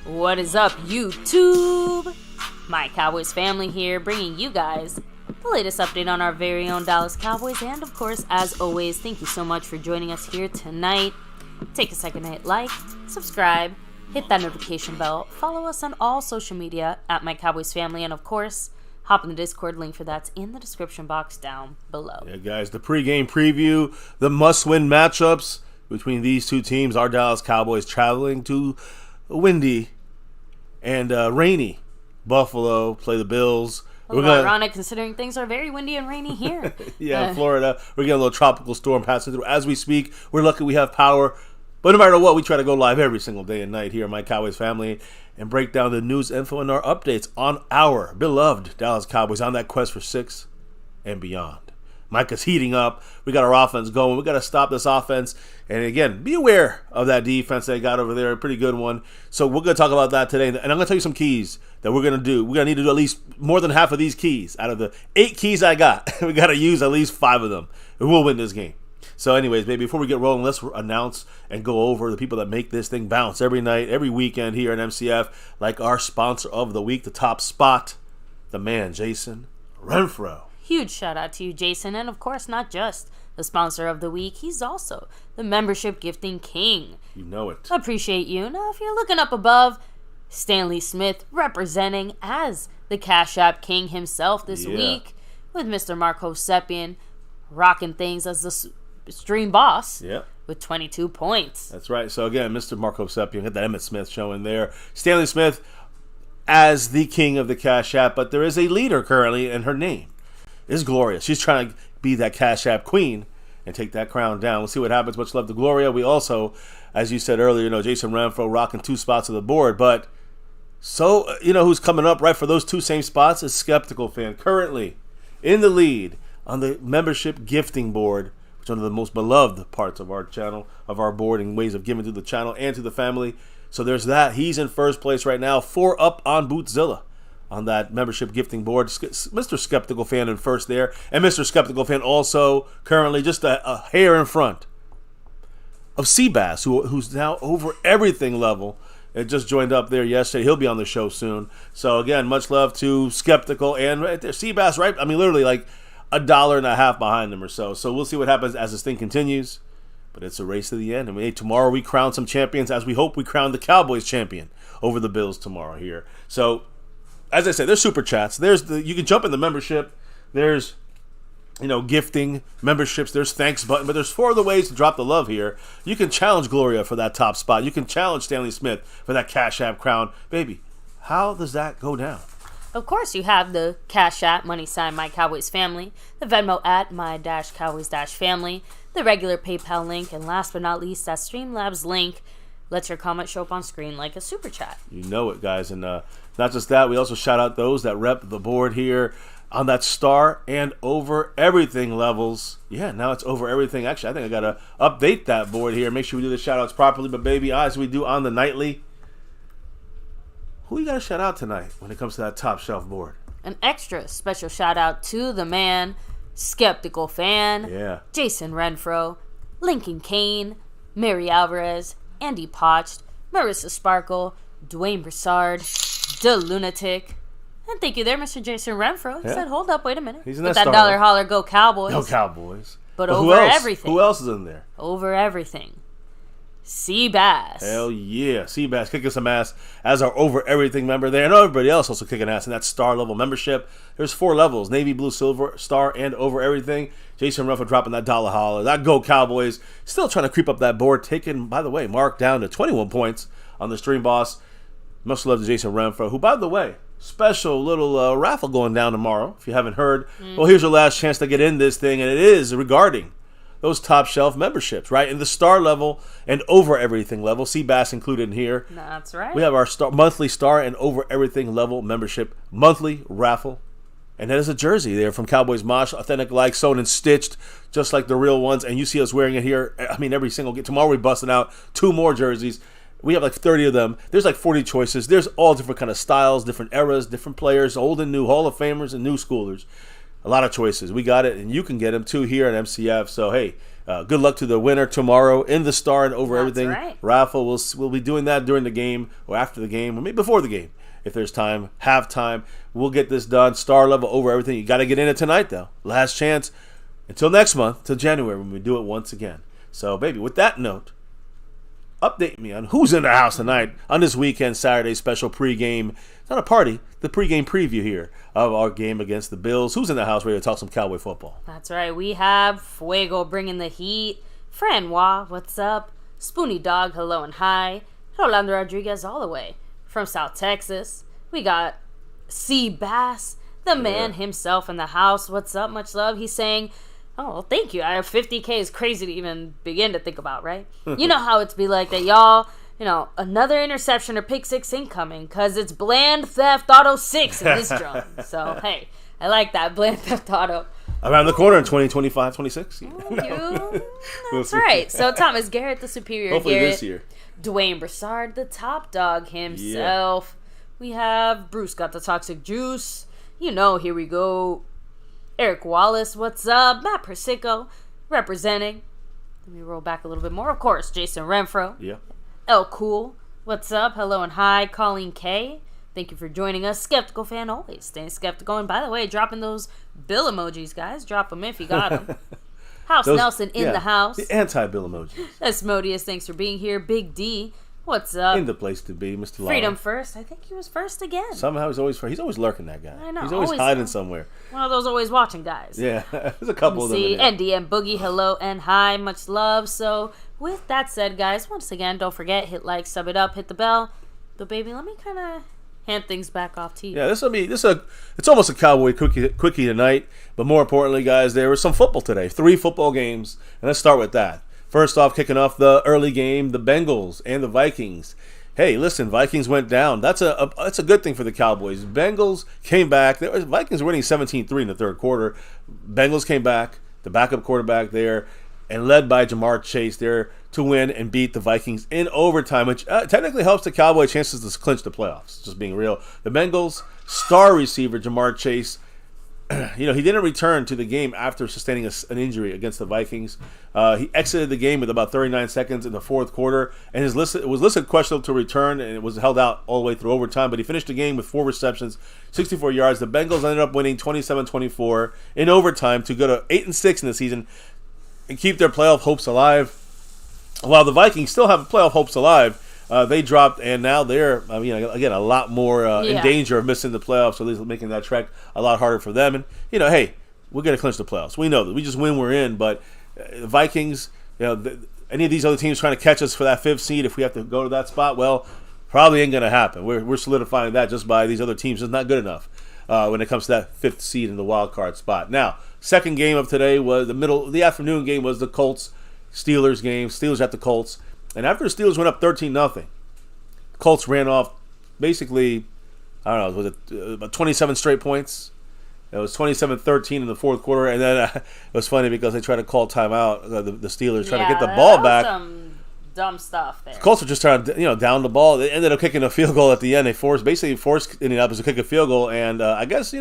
What is up, YouTube? My Cowboys family here, bringing you guys the latest update on our very own Dallas Cowboys. And of course, as always, thank you so much for joining us here tonight. Take a second to hit like, subscribe, hit that notification bell, follow us on all social media at MyCowboysFamily, and of course, hop in the Discord, link for that's in the description box down below. Yeah, guys, the pregame preview, the must-win matchups between these two teams. Our Dallas Cowboys traveling to windy and rainy Buffalo, play the Bills. Ironic considering things are very windy and rainy here. In Florida. We're getting a little tropical storm passing through as we speak. We're lucky we have power. But no matter what, we try to go live every single day and night here at My Cowboys Family and break down the news, info, and our updates on our beloved Dallas Cowboys on that quest for 6 and beyond. Micah's heating up. We got our offense going. We got to stop this offense. And again, be aware of that defense they got over there. A pretty good one. So we're going to talk about that today. And I'm going to tell you some keys that we're going to do. We're going to need to do at least more than half of these keys. Out of the 8 keys I got, we got to use at least 5 of them. And we'll win this game. So anyways, baby, before we get rolling, let's announce and go over the people that make this thing bounce every night, every weekend here at MCF, like our sponsor of the week, the top spot, the man, Jason Renfro. Huge shout out to you, Jason, and of course, not just the sponsor of the week, he's also the membership gifting king. You know it. Appreciate you. Now, if you're looking up above, Stanley Smith representing as the Cash App king himself this week, with Mr. Marco Seppian rocking things as the stream boss with 22 points. That's right. So again, Mr. Marco Seppian, got that Emmett Smith showing there. Stanley Smith as the king of the Cash App, but there is a leader currently, and her name is Gloria. She's trying to be that Cash App queen and take that crown down. We'll see what happens. Much love to Gloria. We also, as you said earlier, Jason Renfro rocking 2 spots of the board. But so, who's coming up right for those 2 same spots is Skeptical Fan, currently in the lead on the membership gifting board, which is one of the most beloved parts of our channel, of our board, and ways of giving to the channel and to the family. So there's that. He's in first place right now, 4 up on Bootzilla on that membership gifting board. Mr. Skeptical Fan in first there. And Mr. Skeptical Fan also currently just a hair in front of Seabass, who's now over everything level. It just joined up there yesterday. He'll be on the show soon. So again, much love to Skeptical and right there, Seabass, right? I mean, literally like $1.50 behind them or so. So we'll see what happens as this thing continues. But it's a race to the end. And tomorrow we crown some champions, as we hope we crown the Cowboys champion over the Bills tomorrow here. So as I said, there's super chats. You can jump in the membership. There's, gifting memberships. There's thanks button. But there's 4 other ways to drop the love here. You can challenge Gloria for that top spot. You can challenge Stanley Smith for that Cash App crown. Baby, how does that go down? Of course, you have the Cash App, money sign My Cowboys Family, the Venmo at My-Cowboys-Family, the regular PayPal link, and last but not least, that Streamlabs link lets your comment show up on screen like a super chat. You know it, guys. And not just that, we also shout out those that rep the board here on that star and over everything levels. Yeah, now it's over everything. Actually, I think I got to update that board here. Make sure we do the shout outs properly. But baby, as we do on the nightly, who you got to shout out tonight when it comes to that top shelf board? An extra special shout out to the man, Skeptical Fan, Jason Renfro, Lincoln Kane, Mary Alvarez, Andy Potched, Marissa Sparkle, Dwayne Broussard, The Lunatic, and thank you there, Mr. Jason Renfro. He said, hold up, wait a minute. He's in that dollar holler, go Cowboys. Go Cowboys. But over everything. Who else is in there? Over everything. Seabass. Hell yeah. Seabass kicking some ass as our over everything member there. And everybody else also kicking ass in that star level membership. There's 4 levels. Navy, blue, silver, star, and over everything. Jason Ruffo dropping that dollar holler. That Go Cowboys. Still trying to creep up that board. Taking, by the way, Mark down to 21 points on the stream boss. Much love to Jason Renfro, who, by the way, special little raffle going down tomorrow. If you haven't heard, well, here's your last chance to get in this thing. And it is regarding those top shelf memberships, right? In the star level and over everything level. Seabass included in here. That's right. We have our monthly star and over everything level membership monthly raffle. And that is a jersey there from Cowboys Mosh, authentic like, sewn and stitched, just like the real ones. And you see us wearing it here. I mean, every single game. Tomorrow we're busting out 2 more jerseys. We have like 30 of them. There's like 40 choices. There's all different kind of styles, different eras, different players, old and new, Hall of Famers and new schoolers. A lot of choices. We got it, and you can get them too here at MCF. So, hey, Good luck to the winner tomorrow in the Star and Over That's Everything right. raffle. We'll be doing that during the game or after the game or maybe before the game if there's time. Halftime, we'll get this done. Star level Over Everything. You got to get in it tonight though. Last chance until next month, till January when we do it once again. So, baby, with that note, update me on who's in the house tonight on this weekend Saturday special pregame. It's not a party, the pregame preview here of our game against the Bills. Who's in the house ready to talk some Cowboy football? That's right. We have Fuego bringing the heat. Francois, what's up? Spoony Dog, hello and hi. Rolando Rodriguez all the way from South Texas. We got C. Bass, the man himself in the house. What's up? Much love. He's saying, oh, well, thank you. 50K is crazy to even begin to think about, right? You know how it's be like that, y'all. Another interception or pick six incoming because it's Bland Theft Auto 6 in this drum. So, hey, I like that. Bland Theft Auto. Around the corner in 2025, 26. That's right. So, Thomas Garrett, the superior Hopefully Garrett. this year. Dwayne Broussard, the top dog himself. Yeah. We have Bruce got the toxic juice. Here we go. Eric Wallace, what's up? Matt Persico, representing. Let me roll back a little bit more. Of course, Jason Renfro. Yeah. El Cool, what's up? Hello and hi. Colleen K, thank you for joining us. Skeptical fan always staying skeptical. And by the way, dropping those Bill emojis, guys. Drop them if you got them. House Nelson in the house. The anti-Bill emojis. Asmodeus, thanks for being here. Big D, what's up? In the place to be, Mr. Freedom Lara. First. I think he was first again. Somehow he's always first. He's always lurking, that guy. I know. He's always hiding somewhere. One of those always watching guys. Yeah, there's a couple of them. See, NDM Boogie, hello and hi, much love. So, with that said, guys, once again, don't forget, hit like, sub it up, hit the bell. But baby, let me kind of hand things back off to you. Yeah, it's almost a Cowboy quickie tonight. But more importantly, guys, there was some football today. 3 football games, and let's start with that. First off, kicking off the early game, the Bengals and the Vikings. Hey, listen, Vikings went down. That's a good thing for the Cowboys. Bengals came back. Vikings were winning 17-3 in the third quarter. Bengals came back, the backup quarterback there, and led by Jamar Chase there to win and beat the Vikings in overtime, which technically helps the Cowboy chances to clinch the playoffs, just being real. The Bengals star receiver Jamar Chase, he didn't return to the game after sustaining an injury against the Vikings. He exited the game with about 39 seconds in the fourth quarter, and it was listed questionable to return, and it was held out all the way through overtime. But he finished the game with 4 receptions, 64 yards. The Bengals ended up winning 27-24 in overtime to go to 8-6 in the season and keep their playoff hopes alive. While the Vikings still have playoff hopes alive, they dropped, and now they're, again, a lot more in danger of missing the playoffs, so they're making that trek a lot harder for them. And, hey, we're going to clinch the playoffs. We know that. We just win, we're in. But the Vikings, any of these other teams trying to catch us for that 5th seed, if we have to go to that spot, well, probably ain't going to happen. We're solidifying that just by these other teams. It's not good enough when it comes to that 5th seed in the wild card spot. Now, second game of today was the afternoon game was the Colts-Steelers game. Steelers at the Colts. And after the Steelers went up 13-0, Colts ran off basically, I don't know, was it about 27 straight points? It was 27-13 in the fourth quarter. And then it was funny because they tried to call timeout, the Steelers, trying to get the ball back. Some dumb stuff there. The Colts were just trying to, down the ball. They ended up kicking a field goal at the end. They forced Indianapolis to kick a field goal. And I guess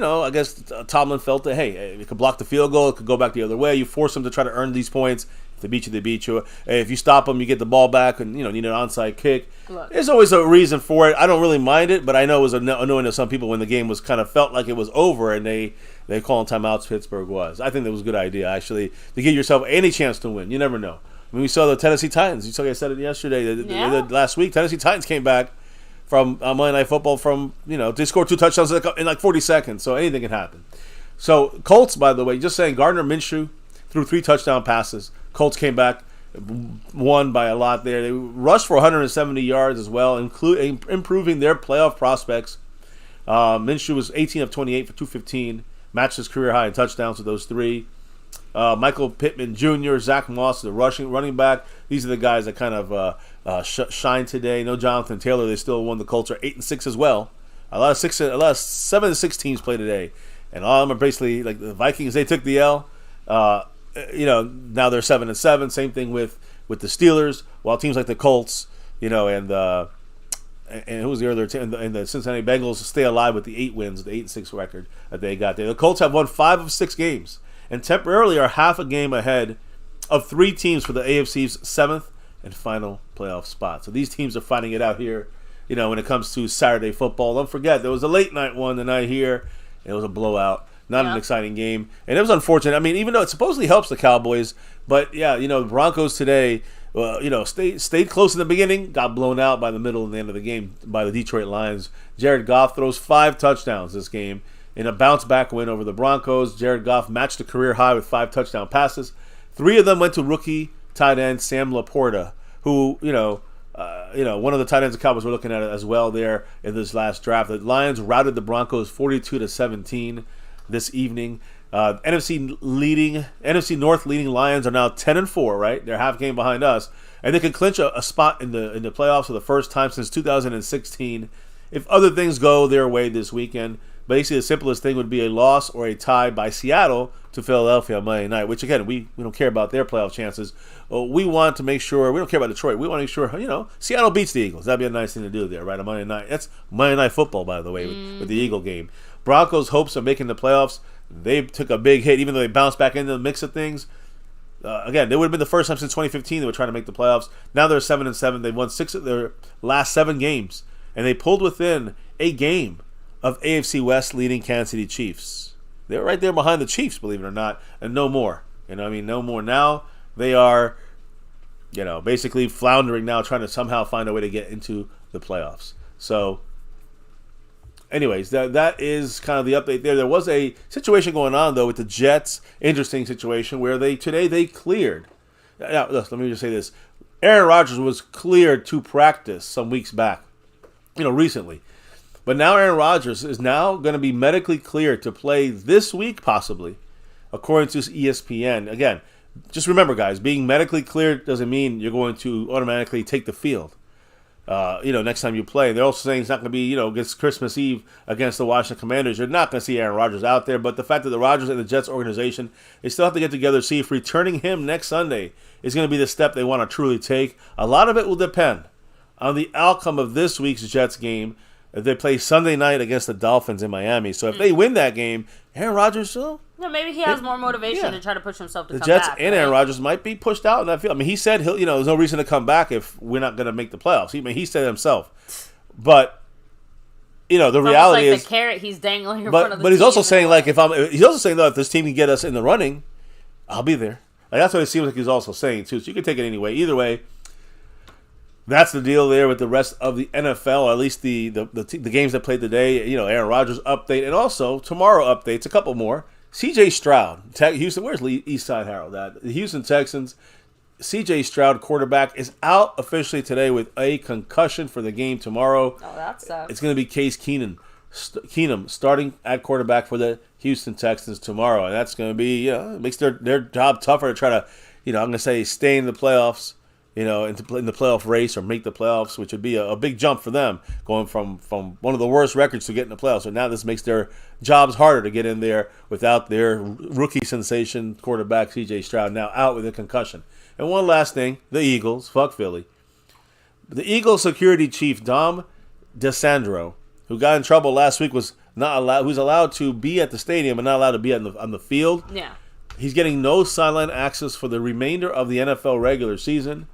Tomlin felt that, hey, it could block the field goal. It could go back the other way. You force them to try to earn these points. If they beat you, they beat you. If you stop them, you get the ball back and, need an onside kick. Look. There's always a reason for it. I don't really mind it, but I know it was annoying to some people when the game was kind of felt like it was over and they calling timeouts. Pittsburgh was. I think that was a good idea, actually, to give yourself any chance to win. You never know. I mean, we saw the Tennessee Titans. You saw I said it yesterday. Last week, Tennessee Titans came back from Monday Night Football from, they scored 2 touchdowns in like 40 seconds. So anything can happen. So Colts, by the way, just saying, Gardner Minshew threw 3 touchdown passes. Colts came back, won by a lot there. They rushed for 170 yards as well, improving their playoff prospects. Minshew was 18 of 28 for 215, matched his career high in touchdowns with those 3. Michael Pittman Jr., Zach Moss, the running back. These are the guys that kind of shine today. No Jonathan Taylor. They still won. The Colts are 8-6 as well. A lot of 7-6 teams play today, and all of them are basically like the Vikings. They took the L. Now they're 7-7. Same thing with the Steelers. While teams like the Colts, and who was the other team? And the Cincinnati Bengals stay alive with the 8 wins, the 8-6 record that they got there. The Colts have won 5 of 6 games, and temporarily are half a game ahead of 3 teams for the AFC's 7th and final playoff spot. So these teams are fighting it out here, when it comes to Saturday football. Don't forget, there was a late night one tonight here. It was a blowout. Not an exciting game. And it was unfortunate. I mean, even though it supposedly helps the Cowboys, but the Broncos today, stayed close in the beginning, got blown out by the middle and the end of the game by the Detroit Lions. Jared Goff throws 5 touchdowns this game in a bounce-back win over the Broncos. Jared Goff matched a career high with 5 touchdown passes. 3 of them went to rookie tight end Sam Laporta, who, one of the tight ends the Cowboys were looking at as well there in this last draft. The Lions routed the Broncos 42-17 this evening. NFC North leading Lions are now 10-4, right? They're half game behind us, and they can clinch a spot in the playoffs for the first time since 2016 if other things go their way this weekend. Basically, the simplest thing would be a loss or a tie by Seattle to Philadelphia on Monday night, which, again, we don't care about their playoff chances. We want to make sure – we don't care about Detroit. We want to make sure, Seattle beats the Eagles. That'd be a nice thing to do there, right, on Monday night. That's Monday Night Football, by the way, with the Eagle game. Broncos' hopes of making the playoffs, they took a big hit, even though they bounced back into the mix of things. Again, it would have been the first time since 2015 they were trying to make the playoffs. Now they're 7-7. They've won 6 of their last 7 games, and they pulled within a game of AFC West leading Kansas City Chiefs. They're right there behind the Chiefs, believe it or not, and no more. No more. Now they are, basically floundering now, trying to somehow find a way to get into the playoffs. So, anyways, that is kind of the update there. There was a situation going on, though, with the Jets. Interesting situation where they cleared. Now, let me just say this. Aaron Rodgers was cleared to practice some weeks back, recently. But now Aaron Rodgers is now going to be medically cleared to play this week, possibly, according to ESPN. Again, just remember, guys, being medically cleared doesn't mean you're going to automatically take the field. Next time you play. They're also saying it's not going to be, against Christmas Eve against the Washington Commanders. You're not going to see Aaron Rodgers out there. But the fact that the Rodgers and the Jets organization, they still have to get together to see if returning him next Sunday is going to be the step they want to truly take. A lot of it will depend on the outcome of this week's Jets game. They play Sunday night against the Dolphins in Miami. So if they win that game, Aaron Rodgers maybe he has more motivation to try to push himself to come back. The Jets and Aaron Rodgers might be pushed out in that field. I mean, he said there's no reason to come back if we're not going to make the playoffs. He said it himself. But the reality is the carrot he's dangling in front of the But he's also saying he's also saying though if this team can get us in the running, I'll be there. That's what it seems like he's also saying too. So you can take it anyway. Either way. That's the deal there with the rest of the NFL, or at least the games that played today. Aaron Rodgers update, and also tomorrow updates, a couple more. C.J. Stroud, Houston. Where's Eastside Harold at? The Houston Texans. C.J. Stroud, quarterback, is out officially today with a concussion for the game tomorrow. Oh, that sucks. It's going to be Case Keenum starting at quarterback for the Houston Texans tomorrow, and that's going to be it makes their job tougher to try to I'm going to say stay in the playoffs. In the playoff race or make the playoffs, which would be a big jump for them, going from one of the worst records to get in the playoffs. So now this makes their jobs harder to get in there without their rookie sensation quarterback, C.J. Stroud, now out with a concussion. And one last thing, the Eagles, fuck Philly. The Eagles security chief, Dom DeSandro, who got in trouble last week, who's allowed to be at the stadium and not allowed to be on the field. Yeah. He's getting no sideline access for the remainder of the NFL regular season.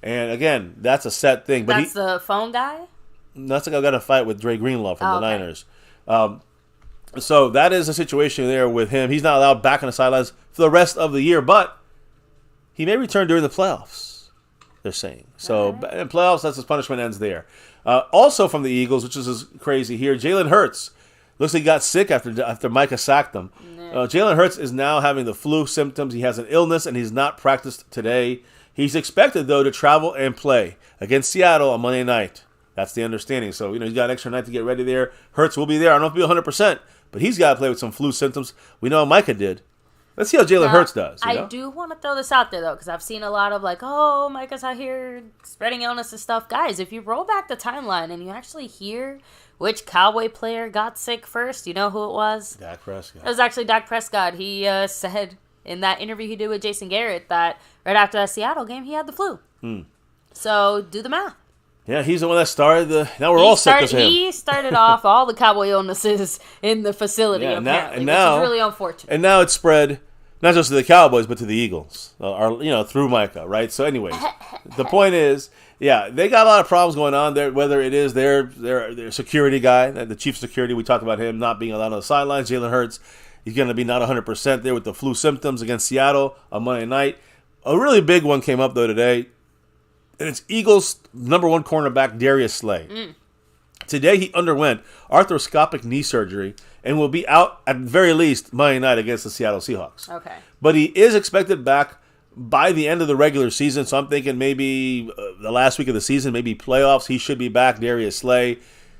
And again, that's a set thing. But that's the phone guy? That's like I got a fight with Dre Greenlaw from the Niners. So that is a situation there with him. He's not allowed back on the sidelines for the rest of the year, but he may return during the playoffs, they're saying. So in playoffs, that's his punishment ends there. Also from the Eagles, which is crazy here, Jalen Hurts. Looks like he got sick after Micah sacked him. Jalen Hurts is now having the flu symptoms. He has an illness, and he's not practiced today. He's expected, though, to travel and play against Seattle on Monday night. That's the understanding. So, he's got an extra night to get ready there. Hurts will be there. I don't know if he'll be 100%, but he's got to play with some flu symptoms. We know Micah did. Let's see how Jalen Hurts does. I do want to throw this out there, though, because I've seen a lot of Micah's out here spreading illness and stuff. Guys, if you roll back the timeline and you actually hear which Cowboy player got sick first, you know who it was? Dak Prescott. It was actually Dak Prescott. He said in that interview he did with Jason Garrett that right after that Seattle game, he had the flu. So do the math. Yeah, he's the one that started now we're all sick as him. He started off all the Cowboy illnesses in the facility, apparently, which is really unfortunate. And now it's spread Not just to the Cowboys, but to the Eagles, through Micah, right? So, anyways, the point is, yeah, they got a lot of problems going on there. Whether it is their security guy, the chief of security, we talked about him not being allowed on the sidelines. Jalen Hurts, he's going to be not 100% there with the flu symptoms against Seattle on Monday night. A really big one came up though today, and it's Eagles' number one cornerback Darius Slay. Today he underwent arthroscopic knee surgery and will be out at very least Monday night against the Seattle Seahawks. Okay. But he is expected back by the end of the regular season, so I'm thinking maybe the last week of the season, maybe playoffs, he should be back, Darius Slay.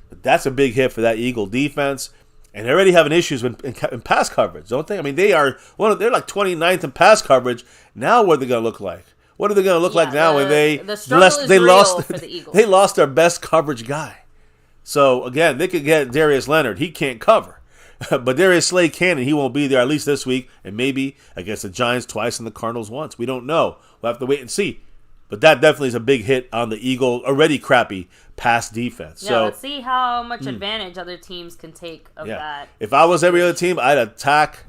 But that's a big hit for that Eagle defense. And they're already having issues in pass coverage, don't they? I mean, they're like 29th in pass coverage. Now what are they going to look like? What are they going to look like now when they lost for the Eagles. They lost their best coverage guy. So, again, they could get Darius Leonard. He can't cover. But Darius Slay can, and he won't be there at least this week, and maybe against the Giants twice and the Cardinals once. We don't know. We'll have to wait and see. But that definitely is a big hit on the Eagle, already crappy pass defense. Yeah, let's see how much advantage other teams can take of that. If I was every other team, I'd attack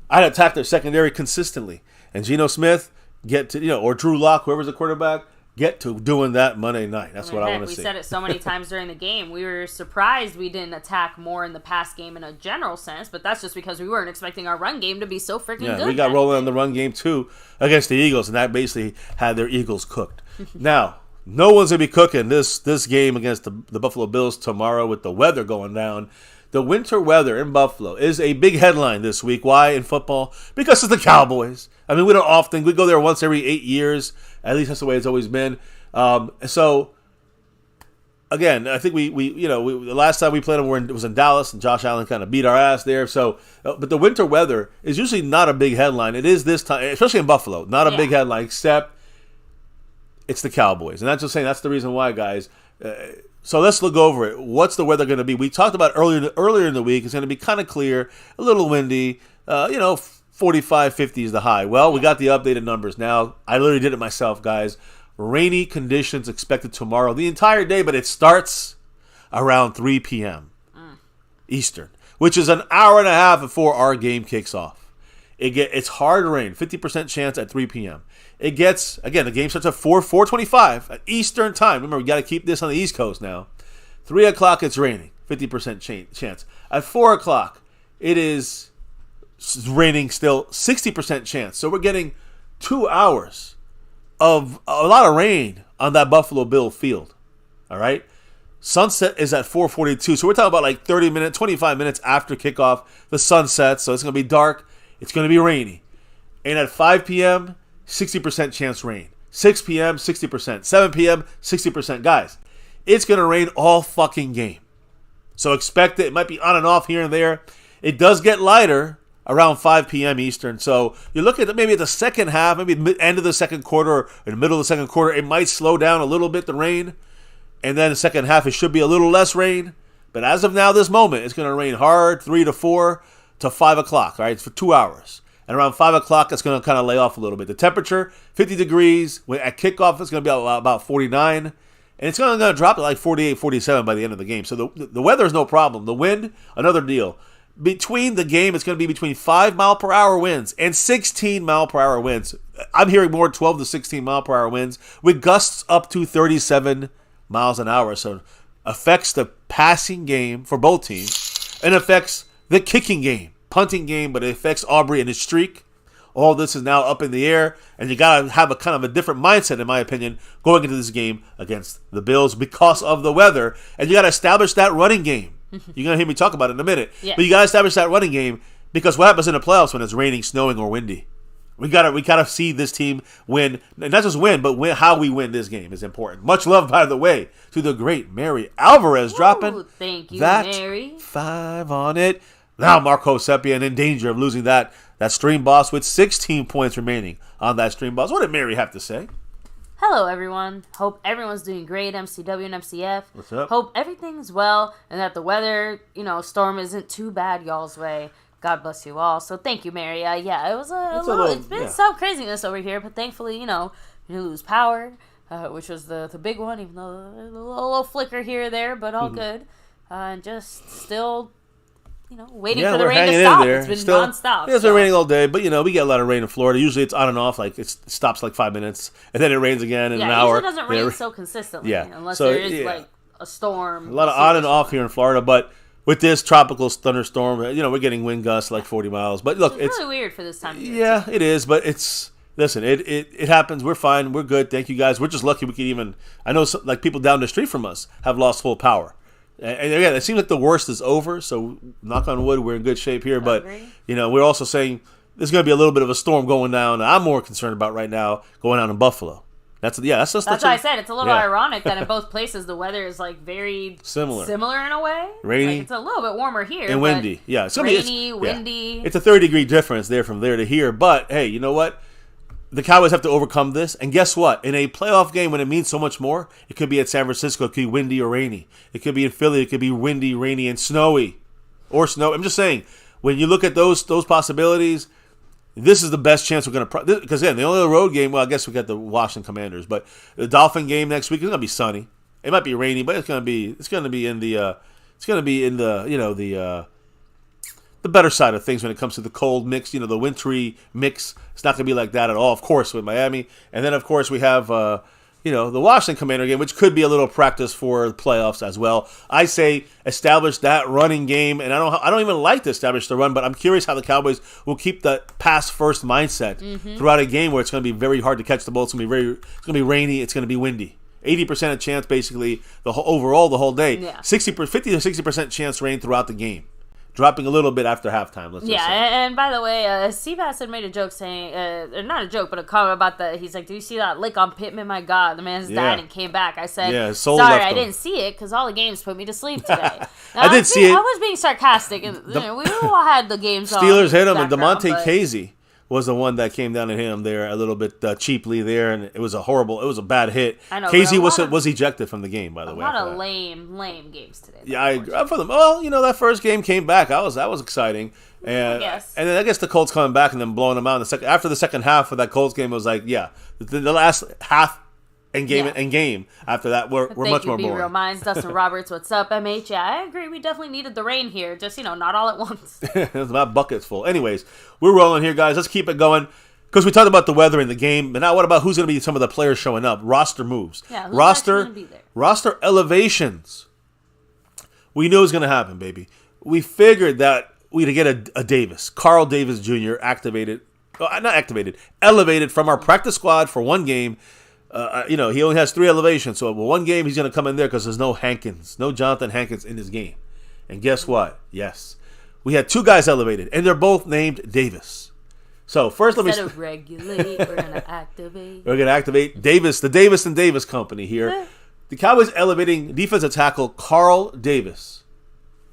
their secondary consistently. And Geno Smith or Drew Lock, whoever's the quarterback, get to doing that Monday night. That's what I want to see. We said it so many times during the game. We were surprised we didn't attack more in the pass game in a general sense, but that's just because we weren't expecting our run game to be so freaking good. Yeah, we got rolling on the run game too against the Eagles, and that basically had their Eagles cooked. Now, no one's going to be cooking this game against the Buffalo Bills tomorrow with the weather going down. The winter weather in Buffalo is a big headline this week. Why in football? Because it's the Cowboys. I mean, we go there once every 8 years. At least that's the way it's always been. So, again, I think we the last time we played them it was in Dallas, and Josh Allen kind of beat our ass there. So, but the winter weather is usually not a big headline. It is this time, especially in Buffalo, not a big headline, except it's the Cowboys. And that's just saying that's the reason why, guys. So let's look over it. What's the weather going to be? We talked about earlier in the week. It's going to be kind of clear, a little windy. 45, 50 is the high. Well, we got the updated numbers now. I literally did it myself, guys. Rainy conditions expected tomorrow, the entire day, but it starts around 3 p.m. Eastern, which is an hour and a half before our game kicks off. It's hard rain, 50% chance at 3 p.m. It gets, again, the game starts at 4:25 at Eastern time. Remember, we got to keep this on the East Coast now. 3 o'clock, it's raining, 50% chance. At 4 o'clock, it is raining still, 60% chance. So we're getting 2 hours of a lot of rain on that Buffalo Bill field. All right? Sunset is at 4:42. So we're talking about like 30 minutes, 25 minutes after kickoff. The sun sets, so it's going to be dark. It's going to be rainy. And at 5 p.m., 60% chance rain. 6 p.m., 60%. 7 p.m., 60%. Guys, it's going to rain all fucking game. So expect it. It might be on and off here and there. It does get lighter around 5 p.m. Eastern. So you look at maybe the second half, maybe end of the second quarter or in the middle of the second quarter, it might slow down a little bit, the rain. And then the second half, it should be a little less rain. But as of now, this moment, it's going to rain hard 3 to 4 to 5 o'clock, all right, for 2 hours. And around 5 o'clock, it's going to kind of lay off a little bit. The temperature, 50 degrees. At kickoff, it's going to be about 49. And it's going to drop to like 48, 47 by the end of the game. So the weather is no problem. The wind, another deal. Between the game, it's going to be between 5-mile-per-hour winds and 16-mile-per-hour winds. I'm hearing more 12 to 16-mile-per-hour winds with gusts up to 37 miles an hour. So affects the passing game for both teams and affects the kicking game, punting game, but it affects Aubrey and his streak. All this is now up in the air, and you got to have a kind of a different mindset, in my opinion, going into this game against the Bills because of the weather, and you got to establish that running game. You're going to hear me talk about it in a minute, but you got to establish that running game because what happens in the playoffs when it's raining, snowing, or windy? We gotta see this team win, not just win, but how we win this game is important. Much love, by the way, to the great Mary Alvarez dropping thank you, that Mary. 5 on it. Now Marco Seppian in danger of losing that stream boss with 16 points remaining on that stream boss. What did Mary have to say? Hello, everyone. Hope everyone's doing great, MCW and MCF. What's up? Hope everything's well and that the weather, storm isn't too bad y'all's way. God bless you all. So thank you, Mary. It was it's been some craziness over here, but thankfully, you didn't lose power, which was the big one, even though a little flicker here or there, but all good. And just still waiting for the rain to stop. It's been nonstop. It's been raining all day, but we get a lot of rain in Florida. Usually it's on and off, like it stops like 5 minutes, and then it rains again in an hour. It doesn't rain so consistently, unless so, there is like a storm. A lot of on and off here in Florida, but with this tropical thunderstorm, we're getting wind gusts like 40 miles. But look, it's really weird for this time of year. Yeah, it is, but listen, it happens. We're fine. We're good. Thank you guys. We're just lucky we could even. I know like people down the street from us have lost full power. And again, it seems like the worst is over, so knock on wood, we're in good shape here. But, we're also saying there's going to be a little bit of a storm going down. I'm more concerned about right now going down in Buffalo. That's why I said it's a little ironic that in both places the weather is like very similar in a way. Rainy. Like, it's a little bit warmer here. And windy. Yeah. It's rainy, windy. It's a 30-degree difference there from there to here. But, hey, you know what? The Cowboys have to overcome this, and guess what? In a playoff game, when it means so much more, it could be at San Francisco, it could be windy or rainy. It could be in Philly, it could be windy, rainy, and snowy, or snow. I'm just saying, when you look at those possibilities, this is the best chance we're going to. Because again, the only other road game, well, I guess we got the Washington Commanders, but the Dolphin game next week is going to be sunny. It might be rainy, but it's going to be in the the better side of things when it comes to the cold mix, the wintry mix. It's not going to be like that at all, of course, with Miami. And then, of course, we have, the Washington Commander game, which could be a little practice for the playoffs as well. I say establish that running game, and I don't even like to establish the run, but I'm curious how the Cowboys will keep the pass-first mindset throughout a game where it's going to be very hard to catch the ball. It's going to be rainy. It's going to be windy. 80% of chance, basically, the whole day. Yeah. 50 to 60% chance rain throughout the game. Dropping a little bit after halftime. Let's just say. And by the way, Seabass had made a joke saying, not a joke, but a comment about he's like, do you see that lick on Pittman? My God, the man's died and came back. I said, sorry, I didn't see it because all the games put me to sleep today. I did see it. I was being sarcastic. And, we all had the games on. Steelers hit him, and DeMonte Casey was the one that came down at him there a little bit cheaply there, and it was a bad hit. I know, Casey was ejected from the game, by the way. A lot of lame games today. Yeah, I agree. For them. Well, that first game came back. That was exciting. And then I guess the Colts coming back and then blowing them out after the second half of that Colts game, it was like, the last half and game after that were much more boring. Real minds, Dustin Roberts, what's up, MH? Yeah, I agree. We definitely needed the rain here. Just, not all at once. It's about buckets full. Anyways, we're rolling here, guys. Let's keep it going. Because we talked about the weather in the game, but now what about who's going to be some of the players showing up? Roster moves. Yeah, who's going to be there? Roster elevations. We knew it was going to happen, baby. We figured that we'd get a Davis, Carl Davis Jr. elevated from our practice squad for one game. He only has 3 elevations, so one game he's going to come in there because there's no Jonathan Hankins in his game. And guess what? Yes, we had 2 guys elevated, and they're both named Davis. So first, instead of regulate, we're going to activate. We're going to activate Davis, the Davis and Davis company here. The Cowboys elevating defensive tackle Carl Davis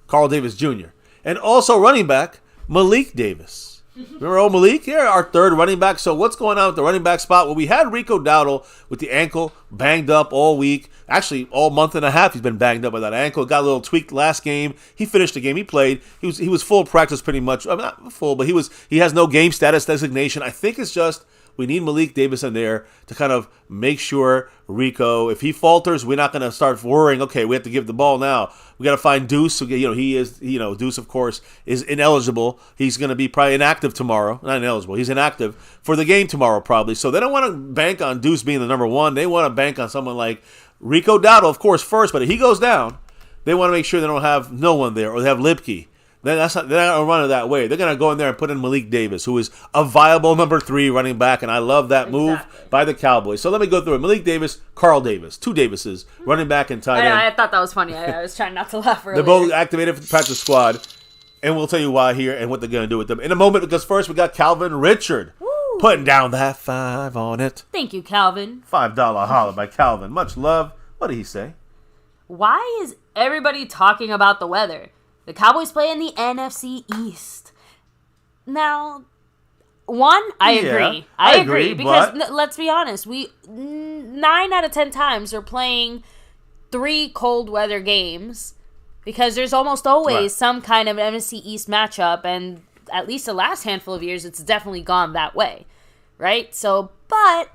Jr. and also running back Malik Davis. Remember old Malik here, our third running back. So what's going on with the running back spot? Well, we had Rico Dowdle with the ankle banged up all week. Actually, all month and a half he's been banged up with that ankle. Got a little tweaked last game. He finished the game. He played. He was full practice pretty much. I mean, not full, but he has no game status designation. I think it's just we need Malik Davis in there to kind of make sure Rico, if he falters, we're not going to start worrying, okay, we have to give the ball now. We got to find Deuce. Deuce, of course, is ineligible. He's going to be probably inactive tomorrow. Not ineligible. He's inactive for the game tomorrow probably. So they don't want to bank on Deuce being the number one. They want to bank on someone like Rico Dowdle, of course, first. But if he goes down, they want to make sure they don't have no one there, or they have Lipke. They're not going to run it that way. They're going to go in there and put in Malik Davis, who is a viable number 3 running back, and I love that move by the Cowboys. So let me go through it. Malik Davis, Carl Davis, 2 Davises, running back and tight end. I thought that was funny. I was trying not to laugh earlier. They're both activated for the practice squad, and we'll tell you why here and what they're going to do with them in a moment, because first we got Calvin Richard putting down that 5 on it. Thank you, Calvin. $5 holler by Calvin. Much love. What did he say? Why is everybody talking about the weather? The Cowboys play in the NFC East. Now, I agree. I agree because let's be honest, we 9 out of 10 times are playing 3 cold weather games because there's almost always some kind of NFC East matchup, and at least the last handful of years, it's definitely gone that way, right? So, but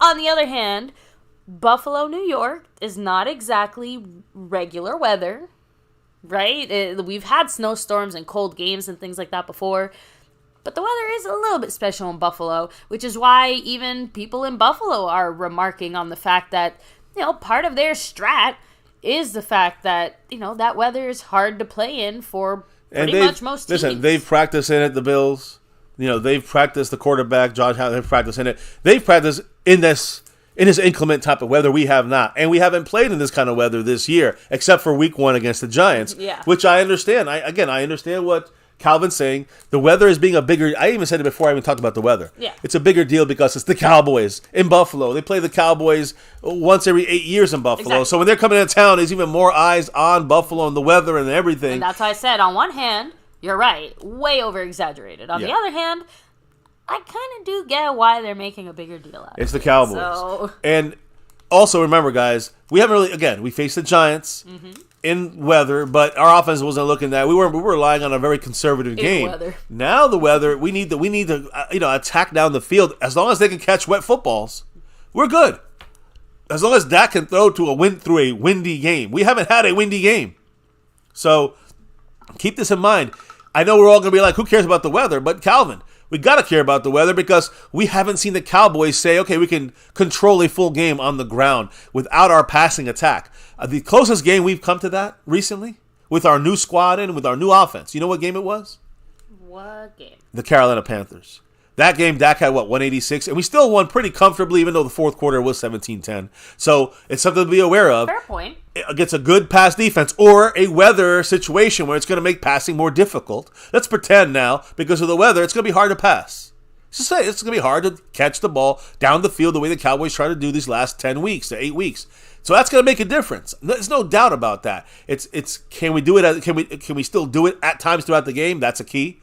on the other hand, Buffalo, New York is not exactly regular weather. right? We've had snowstorms and cold games and things like that before. But the weather is a little bit special in Buffalo, which is why even people in Buffalo are remarking on the fact that, part of their strat is the fact that, that weather is hard to play in for pretty much most teams. Listen, they've practiced in it, the Bills. They've practiced the quarterback, Josh Allen, they've practiced in it. They've practiced in this inclement type of weather. We have not. And we haven't played in this kind of weather this year, except for week 1 against the Giants, which I understand. I understand what Calvin's saying. The weather is being a bigger... I even said it before I even talked about the weather. Yeah. It's a bigger deal because it's the Cowboys in Buffalo. They play the Cowboys once every 8 years in Buffalo. Exactly. So when they're coming into town, there's even more eyes on Buffalo and the weather and everything. And that's why I said, on one hand, you're right, way over-exaggerated. On the other hand, I kind of do get why they're making a bigger deal out of it. It's the Cowboys. So... And also remember, guys, we haven't really... Again, we faced the Giants... in weather, but our offense wasn't looking that. We were relying on a very conservative game. Weather. Now the weather, we need to attack down the field. As long as they can catch wet footballs, we're good. As long as Dak can throw through a windy game. We haven't had a windy game. So keep this in mind. I know we're all going to be like, who cares about the weather? But Calvin, we got to care about the weather because we haven't seen the Cowboys say, okay, we can control a full game on the ground without our passing attack. The closest game we've come to that recently with our new squad and with our new offense. You know what game it was? What game? The Carolina Panthers. That game, Dak had, 186? And we still won pretty comfortably, even though the fourth quarter was 17-10. So it's something to be aware of. Fair point. Against a good pass defense or a weather situation where it's going to make passing more difficult. Let's pretend now, because of the weather, it's going to be hard to pass. Just say it's going to be hard to catch the ball down the field the way the Cowboys try to do these last 10 weeks to 8 weeks. So that's going to make a difference. There's no doubt about that. It's can we do it? Can we still do it at times throughout the game? That's a key.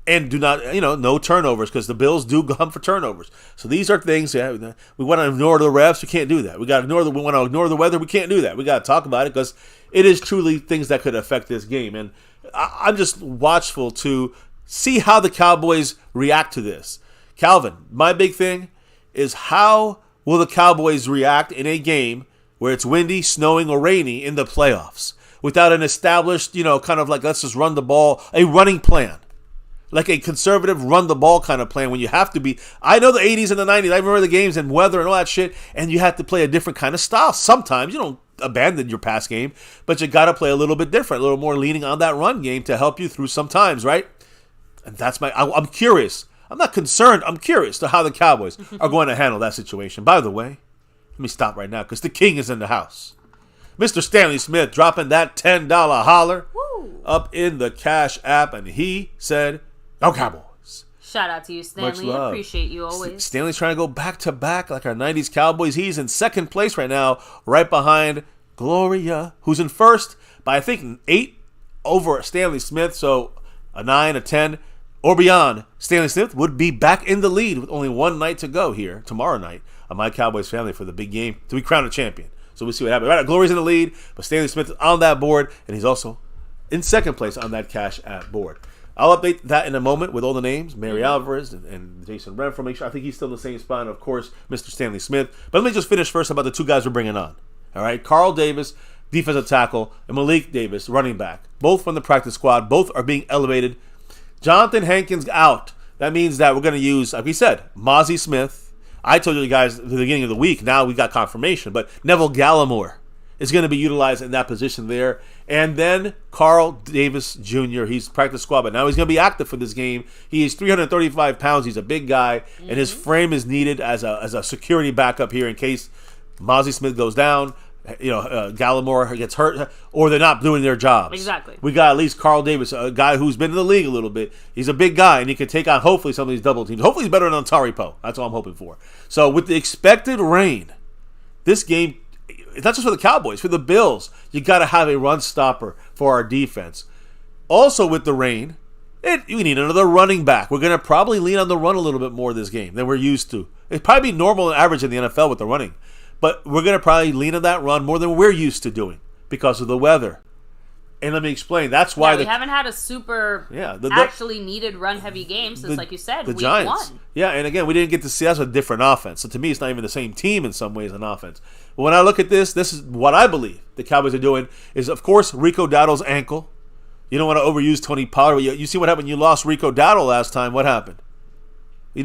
And do not, no turnovers because the Bills do come for turnovers. So these are things. We want to ignore the refs. We can't do that. We want to ignore the weather. We can't do that. We got to talk about it because it is truly things that could affect this game. And I'm just watchful to see how the Cowboys react to this. Calvin, my big thing is how will the Cowboys react in a game where it's windy, snowing, or rainy in the playoffs without an established, kind of like let's just run the ball, a running plan. Like a conservative run-the-ball kind of plan when you have to be. I know the 80s and the 90s. I remember the games and weather and all that shit, and you have to play a different kind of style. Sometimes you don't abandon your pass game, but you got to play a little bit different, a little more leaning on that run game to help you through sometimes, right? And that's I'm curious. I'm not concerned. I'm curious to how the Cowboys are going to handle that situation. By the way, let me stop right now because the king is in the house. Mr. Stanley Smith dropping that $10 holler up in the Cash App, and he said, "Go Cowboys." Shout out to you, Stanley. Appreciate you always. Stanley's trying to go back-to-back like our 90s Cowboys. He's in second place right now, right behind Gloria, who's in first by, I think, 8 over Stanley Smith. So a 9, a 10, or beyond. Stanley Smith would be back in the lead with only one night to go here, tomorrow night, on MyCowboysFamily for the big game to be crowned a champion. So we'll see what happens. Right now, Gloria's in the lead, but Stanley Smith is on that board, and he's also in second place on that Cash App board. I'll update that in a moment with all the names, Mary Alvarez and Jason Renfro. Make sure I think he's still in the same spot, and of course, Mr. Stanley Smith. But let me just finish first about the two guys we're bringing on. All right, Carl Davis, defensive tackle, and Malik Davis, running back. Both from the practice squad. Both are being elevated. Jonathan Hankins out. That means that we're going to use, like we said, Mozzie Smith. I told you guys at the beginning of the week. Now we got confirmation. But Neville Gallimore is going to be utilized in that position there. And then Carl Davis Jr., he's practice squad, but now he's going to be active for this game. He is 335 pounds. He's a big guy, and his frame is needed as a security backup here in case Mozzie Smith goes down, Gallimore gets hurt, or they're not doing their jobs. Exactly. We got at least Carl Davis, a guy who's been in the league a little bit. He's a big guy, and he can take on, hopefully, some of these double teams. Hopefully, he's better than Tari Poe. That's all I'm hoping for. So, with the expected rain, this game, it's not just for the Cowboys, for the Bills, you got to have a run stopper for our defense. Also, with the rain, we need another running back. We're going to probably lean on the run a little bit more this game than we're used to. It'd probably be normal and average in the NFL with the running. But we're going to probably lean on that run more than we're used to doing because of the weather. And let me explain. That's why we haven't had a super actually needed run-heavy game since, like you said, the week Giants. 1. Yeah, and again, we didn't get to see that's a different offense. So to me, it's not even the same team in some ways on offense. when I look at this is what I believe the Cowboys are doing is, of course, Rico Dowdle's ankle. You don't want to overuse Tony Pollard. You see what happened? You lost Rico Dowdle last time. What happened?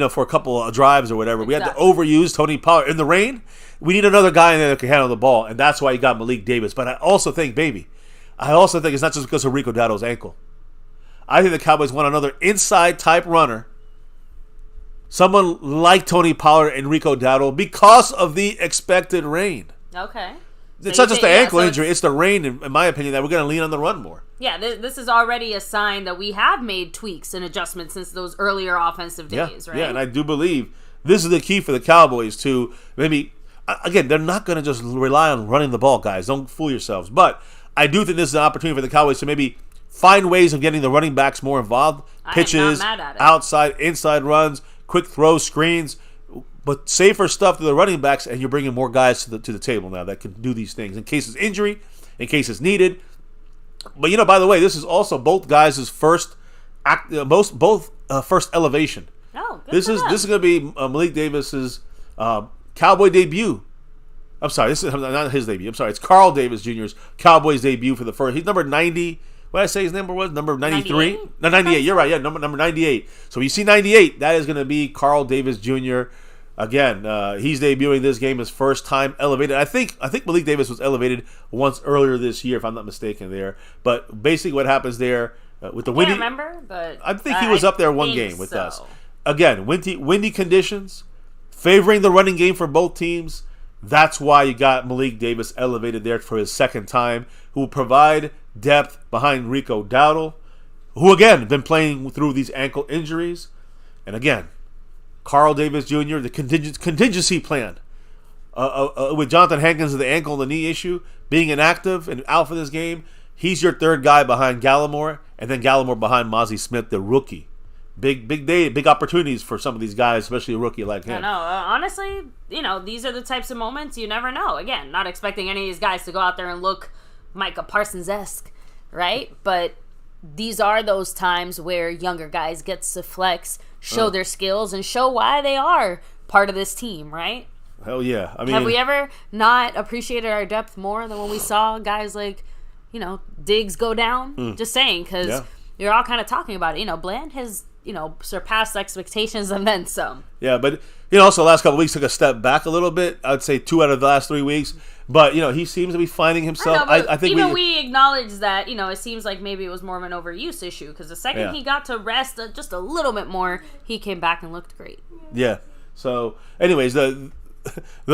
For a couple of drives or whatever. Exactly. We had to overuse Tony Pollard. In the rain, we need another guy in there that can handle the ball, and that's why you got Malik Davis. But I also think it's not just because of Rico Dowdle's ankle. I think the Cowboys want another inside-type runner, someone like Tony Pollard and Rico Dowdle, because of the expected rain. Okay. It's not just the ankle injury, it's the rain, in my opinion, that we're going to lean on the run more. Yeah, this is already a sign that we have made tweaks and adjustments since those earlier offensive days, right? Yeah, and I do believe this is the key for the Cowboys to maybe, again, they're not going to just rely on running the ball, guys. Don't fool yourselves. But I do think this is an opportunity for the Cowboys to maybe find ways of getting the running backs more involved. Pitches, outside, inside runs, quick throws, screens, but safer stuff to the running backs, and you're bringing more guys to the table now that can do these things in case it's injury, in case it's needed. But by the way, this is also both guys' first first elevation. Oh, good. This is going to be Malik Davis's Cowboy debut. I'm sorry, this is not his debut. I'm sorry, it's Carl Davis Jr.'s Cowboys debut for the first. He's number 90. What did I say his number was? Number 93? 98? No, 98. You're right. Yeah, number 98. So you see 98, that is going to be Carl Davis Jr. Again, he's debuting this game his first time elevated. I think Malik Davis was elevated once earlier this year, if I'm not mistaken there. But basically what happens there with the windy... I can't remember, but... I think he was up there one game with us. Again, windy conditions, favoring the running game for both teams. That's why you got Malik Davis elevated there for his second time, who will provide depth behind Rico Dowdle, who, again, been playing through these ankle injuries. And again, Carl Davis Jr., the contingency plan. With Jonathan Hankins of the ankle and the knee issue, being inactive and out for this game, he's your third guy behind Gallimore, and then Gallimore behind Mozzie Smith, the rookie. Big day, big opportunities for some of these guys, especially a rookie like him. I know. Honestly, these are the types of moments you never know. Again, not expecting any of these guys to go out there and look Micah Parsons-esque, right? But these are those times where younger guys get to flex, show their skills, and show why they are part of this team, right? Hell yeah. I mean, have we ever not appreciated our depth more than when we saw guys like, Diggs go down? Just saying, because you're all kind of talking about it. Bland has, surpassed expectations and then some. Yeah, but, also the last couple of weeks took a step back a little bit. I'd say 2 out of the last 3 weeks. But, he seems to be finding himself. I think we acknowledge that, it seems like maybe it was more of an overuse issue. Because the second he got to rest just a little bit more, he came back and looked great. Yeah. So, anyways, the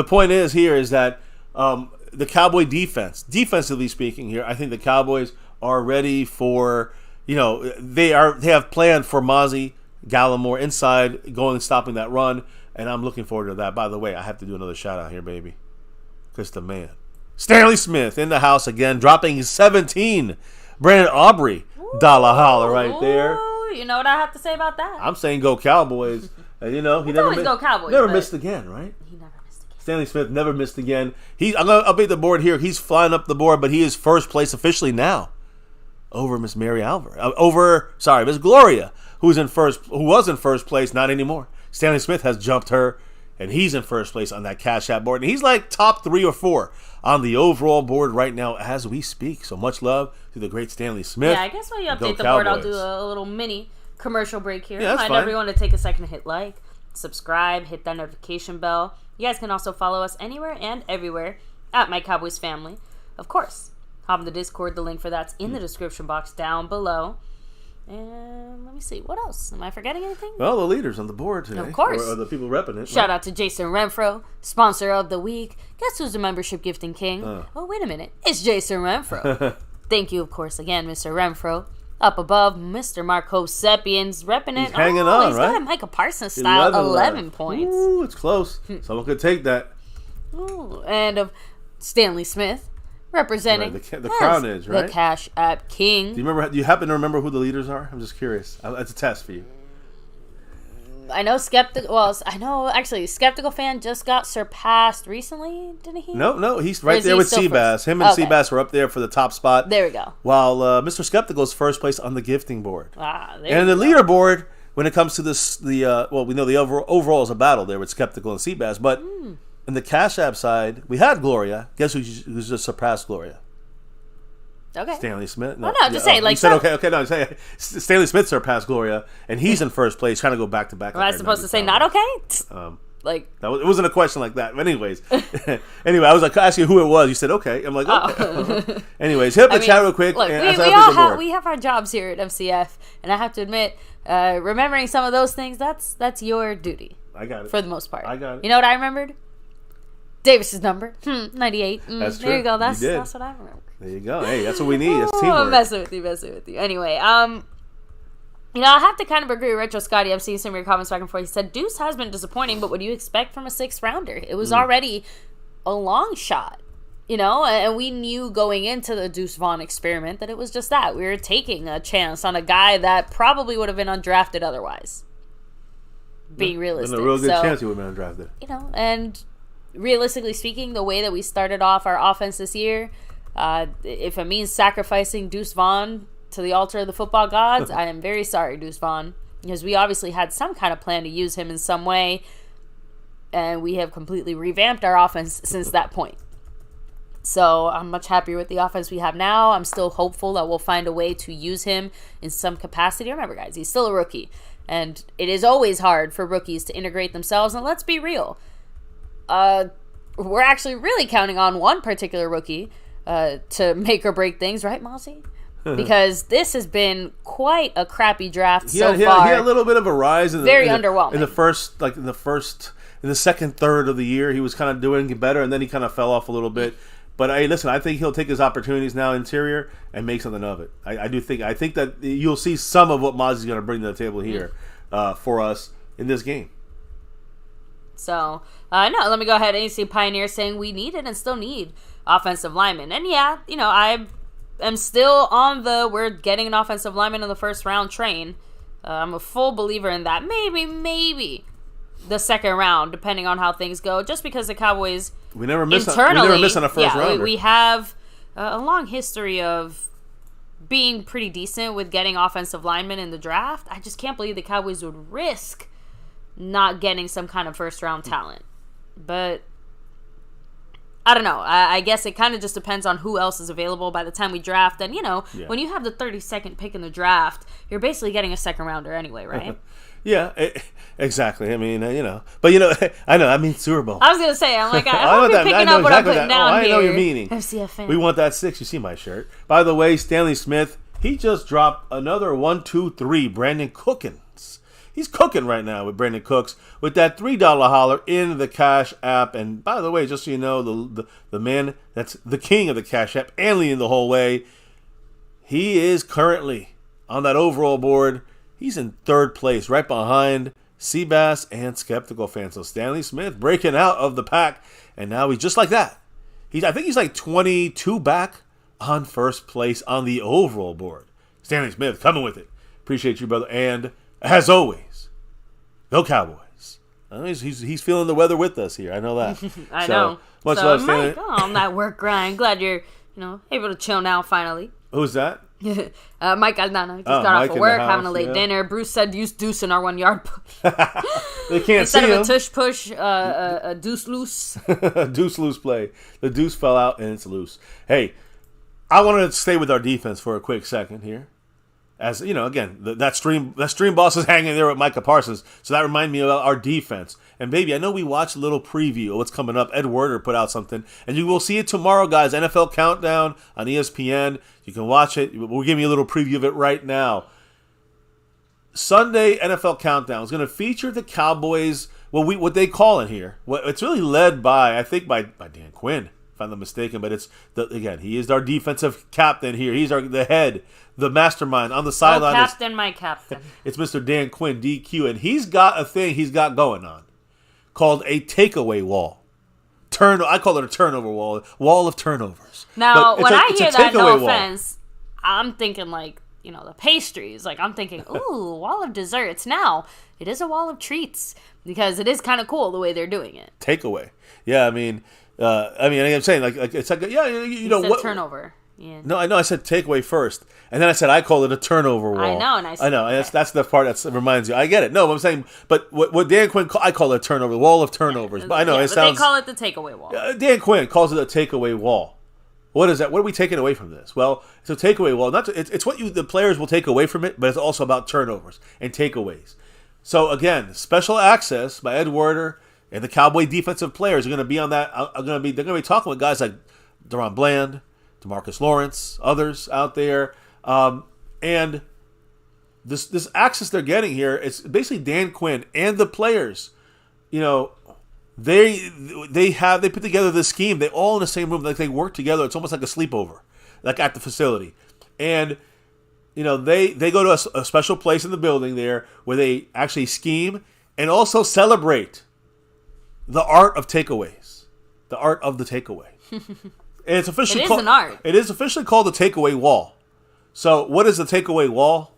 point is that the Cowboy defensively speaking here, I think the Cowboys are ready for, they have planned for Mozzie Gallimore inside, going and stopping that run. And I'm looking forward to that. By the way, I have to do another shout out here, baby. Because the man, Stanley Smith, in the house again, dropping 17. Brandon Aubrey, dollar holler right there. You know what I have to say about that? I'm saying go Cowboys. And he never go Cowboys. Never missed again, right? He never missed again. Stanley Smith never missed again. I'm gonna update the board here. He's flying up the board, but he is first place officially now over Miss Mary Alvarez. Miss Gloria, who was in first place, not anymore. Stanley Smith has jumped her. And he's in first place on that Cash App board. And he's like top 3 or 4 on the overall board right now as we speak. So much love to the great Stanley Smith. Yeah, I guess when you update the board, I'll do a little mini commercial break here. Yeah, that's Remind everyone to take a second to hit like, subscribe, hit that notification bell. You guys can also follow us anywhere and everywhere at MyCowboysFamily. Of course, hop in the Discord. The link for that's in the description box down below. And let me see, what else? Am I forgetting anything? Well, the leaders on the board today. Of course. Or the people repping it. Shout out to Jason Renfro, sponsor of the week. Guess who's the membership gifting king? Oh, wait a minute. It's Jason Renfro. Thank you, of course, again, Mr. Renfro. Up above, Mr. Marco Sepians repping it. He's hanging on, he's right? got a Micah Parsons style 11 points. Ooh, it's close. Someone could take that. Ooh, and of Stanley Smith. Representing the crown is, right? The Cash App King. Do you happen to remember who the leaders are? I'm just curious. It's a test for you. I know Skeptical Fan just got surpassed recently, didn't he? No, he's right there with Seabass. Him and Seabass were up there for the top spot. There we go. While Mr. Skeptical is first place on the gifting board. And the leaderboard, when it comes to this, we know the overall is a battle there with Skeptical and Seabass, but in the Cash App side, we had Gloria. Guess who's just surpassed Gloria? Okay. Stanley Smith. No, just say like. You said okay. No, say Stanley Smith surpassed Gloria, and he's in first place, trying to go back to back. Am I supposed to say not okay? Like it wasn't a question like that. But anyways, anyway, I was like asking who it was. You said okay. I'm like okay. Anyways, hit up the chat real quick. Look, we have our jobs here at FCF, and I have to admit, remembering some of those things, that's your duty. I got it for the most part. I got it. You know what I remembered? Davis's number, 98. That's true. There you go. That's what I remember. There you go. Hey, that's what we need. It's teamwork. I'm messing with you. Anyway, you know, I have to kind of agree with Retro Scotty. I'm seeing some of your comments back and forth. He said, Deuce has been disappointing, but what do you expect from a 6th rounder? It was already a long shot, you know, and we knew going into the Deuce Vaughn experiment that it was just that. We were taking a chance on a guy that probably would have been undrafted otherwise. Being realistic. There's a real good chance he would have been undrafted. You know, and realistically speaking, the way that we started off our offense this year, if it means sacrificing Deuce Vaughn to the altar of the football gods, I am very sorry, Deuce Vaughn, because we obviously had some kind of plan to use him in some way, and we have completely revamped our offense since that point. So I'm much happier with the offense we have now. I'm still hopeful that we'll find a way to use him in some capacity. Remember, guys, he's still a rookie, and it is always hard for rookies to integrate themselves, and let's be real. We're actually really counting on one particular rookie to make or break things, right, Mossy? Because this has been quite a crappy draft so far. He had a little bit of a rise. Very underwhelming. In the second third of the year, he was kind of doing better, and then he kind of fell off a little bit. But hey, listen, I think he'll take his opportunities now interior and make something of it. I think that you'll see some of what Mozzie's going to bring to the table here for us in this game. So, no, let me go ahead. AC Pioneer saying we needed and still need offensive linemen. And yeah, you know, I am still on we're getting an offensive lineman in the first round train. I'm a full believer in that. Maybe the second round, depending on how things go. Just because the Cowboys we never miss on a first rounder. We have a long history of being pretty decent with getting offensive linemen in the draft. I just can't believe the Cowboys would risk not getting some kind of first round talent. But I don't know. I guess it kind of just depends on who else is available by the time we draft. And, you know, when you have the 32nd pick in the draft, you're basically getting a second rounder anyway, right? Yeah, exactly. I mean, you know. But, you know, I know. I mean Super Bowl. I was going to say, I'm like, I hope you're picking up what I'm putting down here. I know your meaning. FCF fan. We want that 6. You see my shirt. By the way, Stanley Smith, he just dropped another 1, 2, 3 Brandon Cookins. He's cooking right now with Brandon Cooks with that $3 holler in the Cash App. And by the way, just so you know, the man that's the king of the Cash App and leading the whole way, he is currently on that overall board. He's in 3rd place, right behind Seabass and Skeptical Fan. So Stanley Smith breaking out of the pack, and now he's just like that. I think he's like 22 back on 1st place on the overall board. Stanley Smith coming with it. Appreciate you, brother. And as always, go Cowboys. He's feeling the weather with us here. I know that. I know. Much love, Stanley. Mike, on that work grind. Glad you're able to chill now finally. Who's that? Mike Aldana just got off of work, having a late dinner. Bruce said use Deuce in our 1 yard push. They can't see him. Instead of a tush push, a Deuce loose. A Deuce loose play. The Deuce fell out and it's loose. Hey, I wanted to stay with our defense for a quick second here. As you know, again, that stream boss is hanging there with Micah Parsons, so that reminded me about our defense. And baby, I know we watched a little preview of what's coming up. Ed Werder put out something, and you will see it tomorrow, guys. NFL Countdown on ESPN. You can watch it. We'll give you a little preview of it right now. Sunday NFL Countdown is going to feature the Cowboys. What they call it here. It's really led by Dan Quinn, if I'm not mistaken. But he is our defensive captain here. He's the head. The mastermind on the sideline. My captain. It's Mr. Dan Quinn, DQ, and he's got a thing he's got going on called a takeaway wall. I call it a turnover wall of turnovers. Now, when I hear that, no offense, I'm thinking like, you know, the pastries. Like, I'm thinking, ooh, wall of desserts. Now, it is a wall of treats because it is kind of cool the way they're doing it. Takeaway. Yeah, I mean, I'm saying like it's like you know what turnover. Yeah. No, I know. I said takeaway first, and then I said I call it a turnover wall. I know, and I know. And that's the part that reminds you. I get it. No, I'm saying, but what Dan Quinn, I call it a turnover, wall of turnovers. But I know it sounds. They call it the takeaway wall. Dan Quinn calls it a takeaway wall. What is that? What are we taking away from this? Well, it's a takeaway wall. It's what the players will take away from it, but it's also about turnovers and takeaways. So again, special access by Ed Werder and the Cowboy defensive players are going to be on that. They're going to be talking with guys like Deron Bland, DeMarcus Lawrence, others out there, and this access they're getting here, it's basically Dan Quinn and the players. You know, they put together this scheme. They all in the same room, like they work together. It's almost like a sleepover, like at the facility, and you know they go to a special place in the building there where they actually scheme and also celebrate the art of takeaways, the art of the takeaway. And it's officially an art. It is officially called the takeaway wall. So what is the takeaway wall?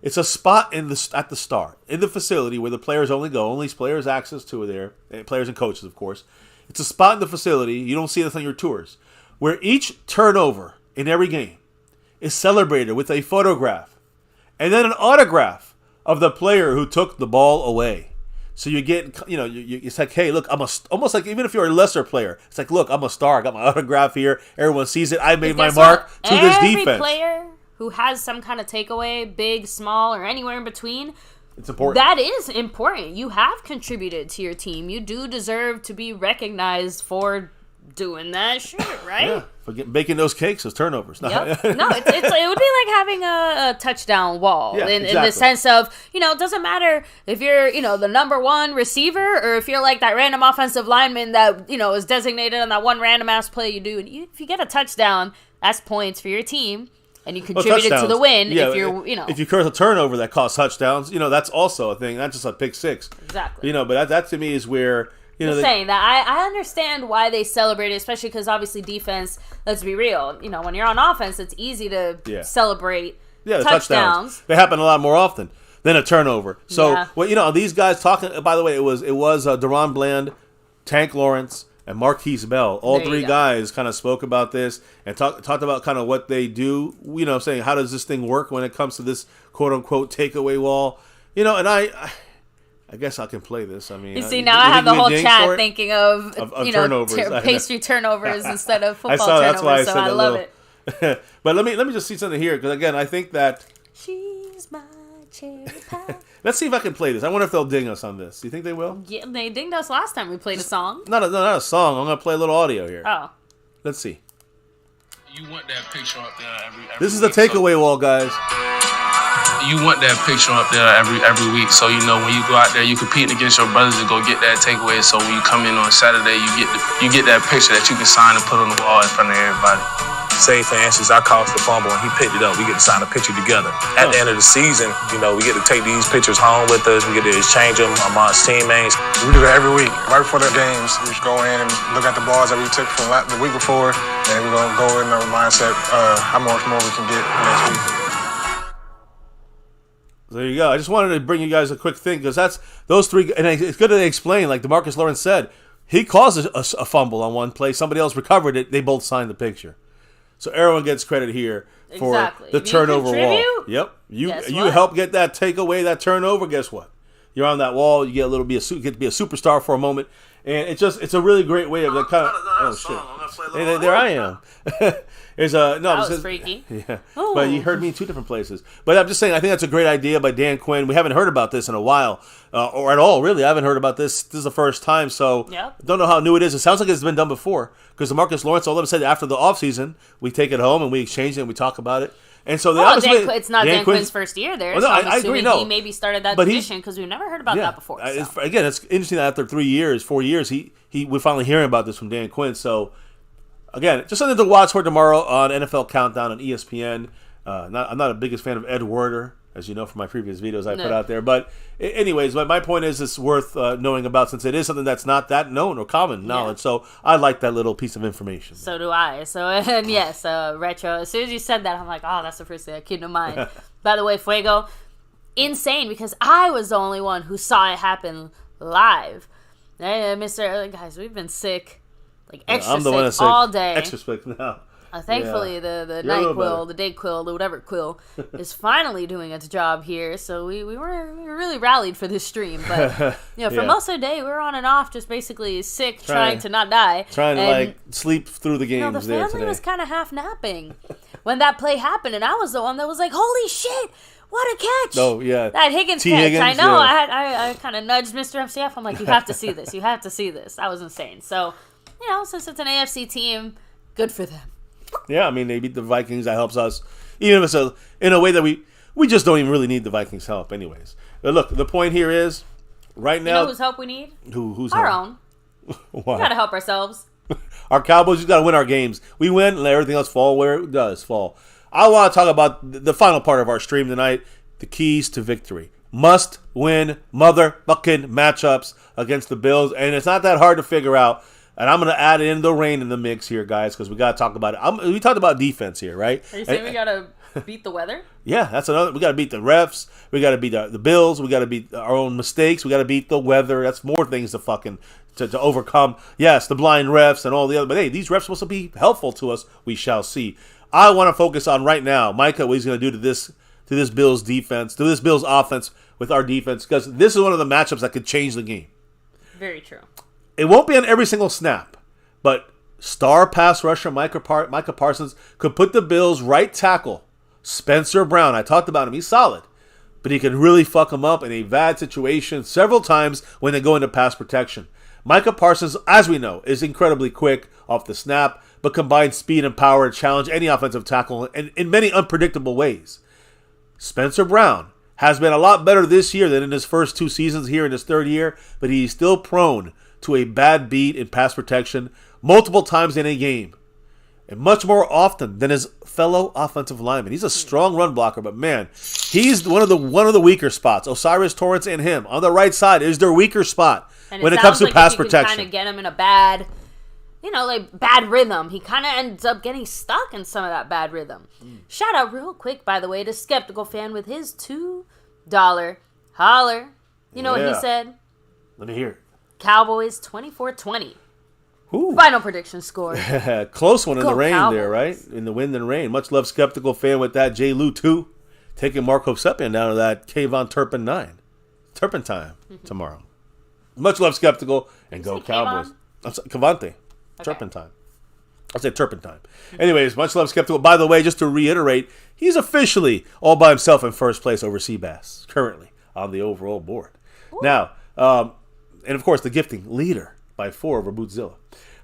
It's a spot at the start in the facility where the players only go. Only players access to there, players and coaches, of course. It's a spot in the facility. You don't see this on your tours, where each turnover in every game is celebrated with a photograph and then an autograph of the player who took the ball away. So you get, it's like, hey, look, almost like even if you're a lesser player, it's like, look, I'm a star. I got my autograph here. Everyone sees it. I made my mark to this defense. Every player who has some kind of takeaway, big, small, or anywhere in between, it's important. That is important. You have contributed to your team. You do deserve to be recognized for doing that shit, right? Yeah, for baking those cakes, those turnovers. Yep. No, it would be like having a touchdown wall in the sense of, it doesn't matter if you're, the number one receiver or if you're like that random offensive lineman that, is designated on that one random ass play you do. And if you get a touchdown, that's points for your team. And you contributed to the win if you're, If you curse a turnover that costs touchdowns, that's also a thing. Not just a pick six. Exactly. But that to me is where... saying that I understand why they celebrate it, especially because obviously defense, let's be real, when you're on offense, it's easy to celebrate touchdowns. They happen a lot more often than a turnover. So, these guys talking, by the way, it was Deron Bland, Tank Lawrence, and Marquise Bell. All three guys kind of spoke about this and talked about kind of what they do, saying how does this thing work when it comes to this quote-unquote takeaway wall. And I guess I can play this. I mean, you see, now I have the whole chat thinking of turnovers. Pastry turnovers instead of football turnovers. Why so I love it. But let me just see something here because again, I think that she's my cherry pie. Let's see if I can play this. I wonder if they'll ding us on this. Do you think they will? Yeah, they dinged us last time we played a song. Not a song. I'm gonna play a little audio here. Oh, let's see. You want that picture up there every This is the takeaway wall, guys. You want that picture up there every week, so when you go out there, you competing against your brothers to go get that takeaway. So when you come in on Saturday, you get that picture that you can sign and put on the wall in front of everybody. Say, for instance, I caused the fumble and he picked it up. We get to sign a picture together. At the end of the season, we get to take these pictures home with us. We get to exchange them amongst teammates. We do that every week. Right before the games, we just go in and look at the balls that we took from the week before, and we're going to go in the mindset how much more we can get next week. There you go. I just wanted to bring you guys a quick thing because that's those three, and it's good that they explain. Like DeMarcus Lawrence said, he caused a fumble on one play. Somebody else recovered it. They both signed the picture. So everyone gets credit here for the turnover wall. Yep. You help get that takeaway, that turnover. Guess what? You're on that wall. You get to be a superstar for a moment, and it's a really great way of that kind of. Oh shit! There I am. There's that was freaky. Yeah, but you heard me in two different places. But I'm just saying, I think that's a great idea by Dan Quinn. We haven't heard about this in a while, or at all, really. I haven't heard about this. This is the first time, so don't know how new it is. It sounds like it's been done before because DeMarcus Lawrence, all of them said after the offseason, we take it home and we exchange it and we talk about it. And so it's not Dan Quinn's first year there. Well, no, so I'm I agree. No, he maybe started that tradition because we've never heard about that before. So. Again, it's interesting that after 4 years, we're finally hearing about this from Dan Quinn. So. Again, just something to watch for tomorrow on NFL Countdown on ESPN. I'm not a biggest fan of Ed Werder, as you know from my previous videos I put out there. But anyways, my point is it's worth knowing about since it is something that's not that known or common knowledge. So I like that little piece of information. So do I. So, and yes, retro. As soon as you said that, I'm like, oh, that's the first thing that came to mind. By the way, Fuego, insane because I was the only one who saw it happen live. Hey, guys, we've been sick. Like extra sick all day. Extra sick now. Thankfully, the night quill, the day quill, the whatever quill, is finally doing its job here. So we were really rallied for this stream. But for most of the day, we were on and off, just basically sick, trying to not die. Trying to sleep through the games the family was kind of half napping when that play happened. And I was the one that was like, holy shit, what a catch. Oh, yeah. That Higgins catch. Higgins, I know. I kind of nudged Mr. MCF. I'm like, you have to see this. You have to see this. That was insane. So, since it's an AFC team, good for them. Yeah, I mean, they beat the Vikings. That helps us. Even if it's in a way that we just don't even really need the Vikings' help anyways. But look, the point here is, right now... You know whose help we need? Who's our help? Own. Why? We got to help ourselves. Our Cowboys just got to win our games. We win, and let everything else fall where it does fall. I want to talk about the final part of our stream tonight, the keys to victory. Must-win motherfucking matchups against the Bills, and it's not that hard to figure out. And I'm going to add in the rain in the mix here, guys, because we got to talk about it. We talked about defense here, right? Are you saying we got to beat the weather? Yeah, that's another. We got to beat the refs. We got to beat the Bills. We got to beat our own mistakes. We got to beat the weather. That's more things to overcome. Yes, the blind refs and all the other. But hey, these refs are supposed to be helpful to us. We shall see. I want to focus on right now, Micah, what he's going to do to this Bills defense, to this Bills offense with our defense, because this is one of the matchups that could change the game. Very true. It won't be on every single snap, but star pass rusher Micah Parsons could put the Bills' right tackle, Spencer Brown. I talked about him. He's solid, but he can really fuck him up in a bad situation several times when they go into pass protection. Micah Parsons, as we know, is incredibly quick off the snap, but combines speed and power to challenge any offensive tackle in many unpredictable ways. Spencer Brown has been a lot better this year than in his first 2 seasons here in his third year, but he's still prone to a bad beat in pass protection multiple times in a game, and much more often than his fellow offensive lineman. He's a strong run blocker, but man, he's one of the weaker spots. Osiris Torrance and him on the right side is their weaker spot when it comes to pass protection. Kind of get him in a bad, bad rhythm. He kind of ends up getting stuck in some of that bad rhythm. Shout out real quick, by the way, to Skeptical Fan with his $2 holler. You know what he said? Let me hear it. Cowboys 24-20. Ooh. Final prediction score. Close one in the rain Cowboys. there, right? In the wind and rain. Much love, Skeptical Fan, with that. J. Lou 2 taking Marco Seppian down to that Kayvon Turpentine tomorrow. Much love, Skeptical, and go Cowboys. Cavante. Turpentine. I'll say Turpentine. Anyways, much love, Skeptical. By the way, just to reiterate, he's officially all by himself in first place over Seabass, currently on the overall board. Ooh. Now, and of course, the gifting leader by 4 over Bootzilla.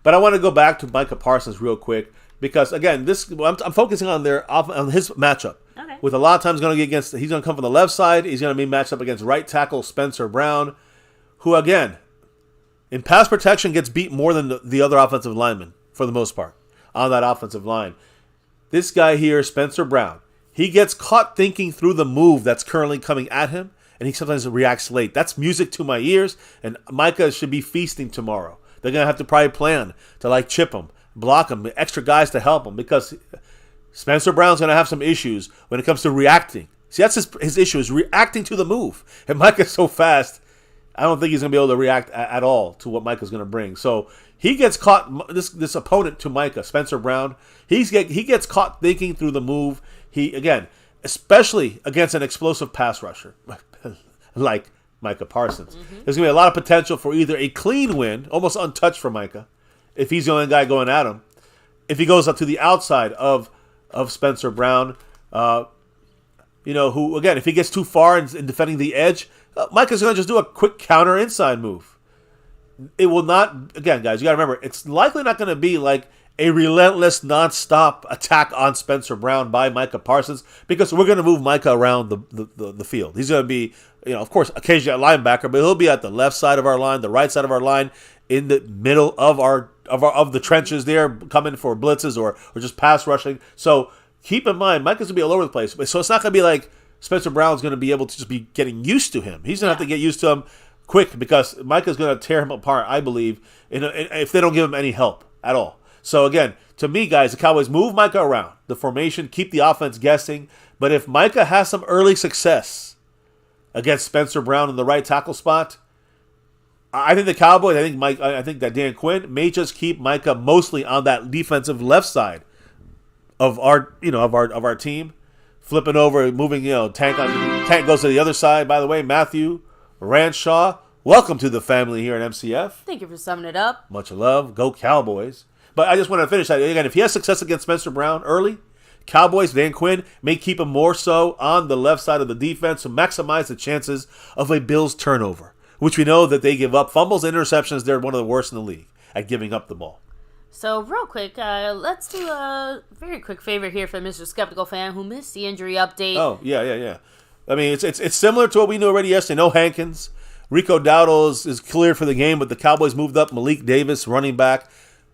But I want to go back to Micah Parsons real quick because, again, I'm focusing on his matchup. Okay. With a lot of times he's going to come from the left side. He's going to be matched up against right tackle Spencer Brown, who, again, in pass protection gets beat more than the other offensive linemen for the most part on that offensive line. This guy here, Spencer Brown, he gets caught thinking through the move that's currently coming at him, and he sometimes reacts late. That's music to my ears, and Micah should be feasting tomorrow. They're going to have to probably plan to chip him, block him, extra guys to help him, because Spencer Brown's going to have some issues when it comes to reacting. See, that's his issue, is reacting to the move. And Micah's so fast, I don't think he's going to be able to react at all to what Micah's going to bring. So he gets caught, this opponent to Micah, Spencer Brown, he gets caught thinking through the move. He, again, especially against an explosive pass rusher like Micah Parsons. Mm-hmm. There's going to be a lot of potential for either a clean win, almost untouched for Micah, if he's the only guy going at him. If he goes up to the outside of Spencer Brown, who, again, if he gets too far in defending the edge, Micah's going to just do a quick counter inside move. It will not, again, guys, you got to remember, it's likely not going to be like a relentless, nonstop attack on Spencer Brown by Micah Parsons, because we're going to move Micah around the field. He's going to be, of course, occasionally at linebacker, but he'll be at the left side of our line, the right side of our line, in the middle of the trenches there, coming for blitzes or just pass rushing. So keep in mind, Micah's going to be all over the place. So it's not going to be like Spencer Brown's going to be able to just be getting used to him. He's going to have to get used to him quick, because Micah's going to tear him apart, I believe, if they don't give him any help at all. So again, to me, guys, the Cowboys move Micah around the formation, keep the offense guessing. But if Micah has some early success against Spencer Brown in the right tackle spot, I think the Cowboys, I think that Dan Quinn may just keep Micah mostly on that defensive left side of our team. Flipping over, moving, Tank goes to the other side. By the way, Matthew Ranshaw, welcome to the family here at MCF. Thank you for summing it up. Much love. Go Cowboys. But I just want to finish that. Again, if he has success against Spencer Brown early, Cowboys, Dan Quinn may keep him more so on the left side of the defense to maximize the chances of a Bills turnover, which we know that they give up. Fumbles and interceptions, they're one of the worst in the league at giving up the ball. So, real quick, let's do a very quick favor here for Mr. Skeptical Fan who missed the injury update. Oh, yeah. I mean, it's similar to what we knew already yesterday. No Hankins. Rico Dowdle is cleared for the game, but the Cowboys moved up Malik Davis, running back.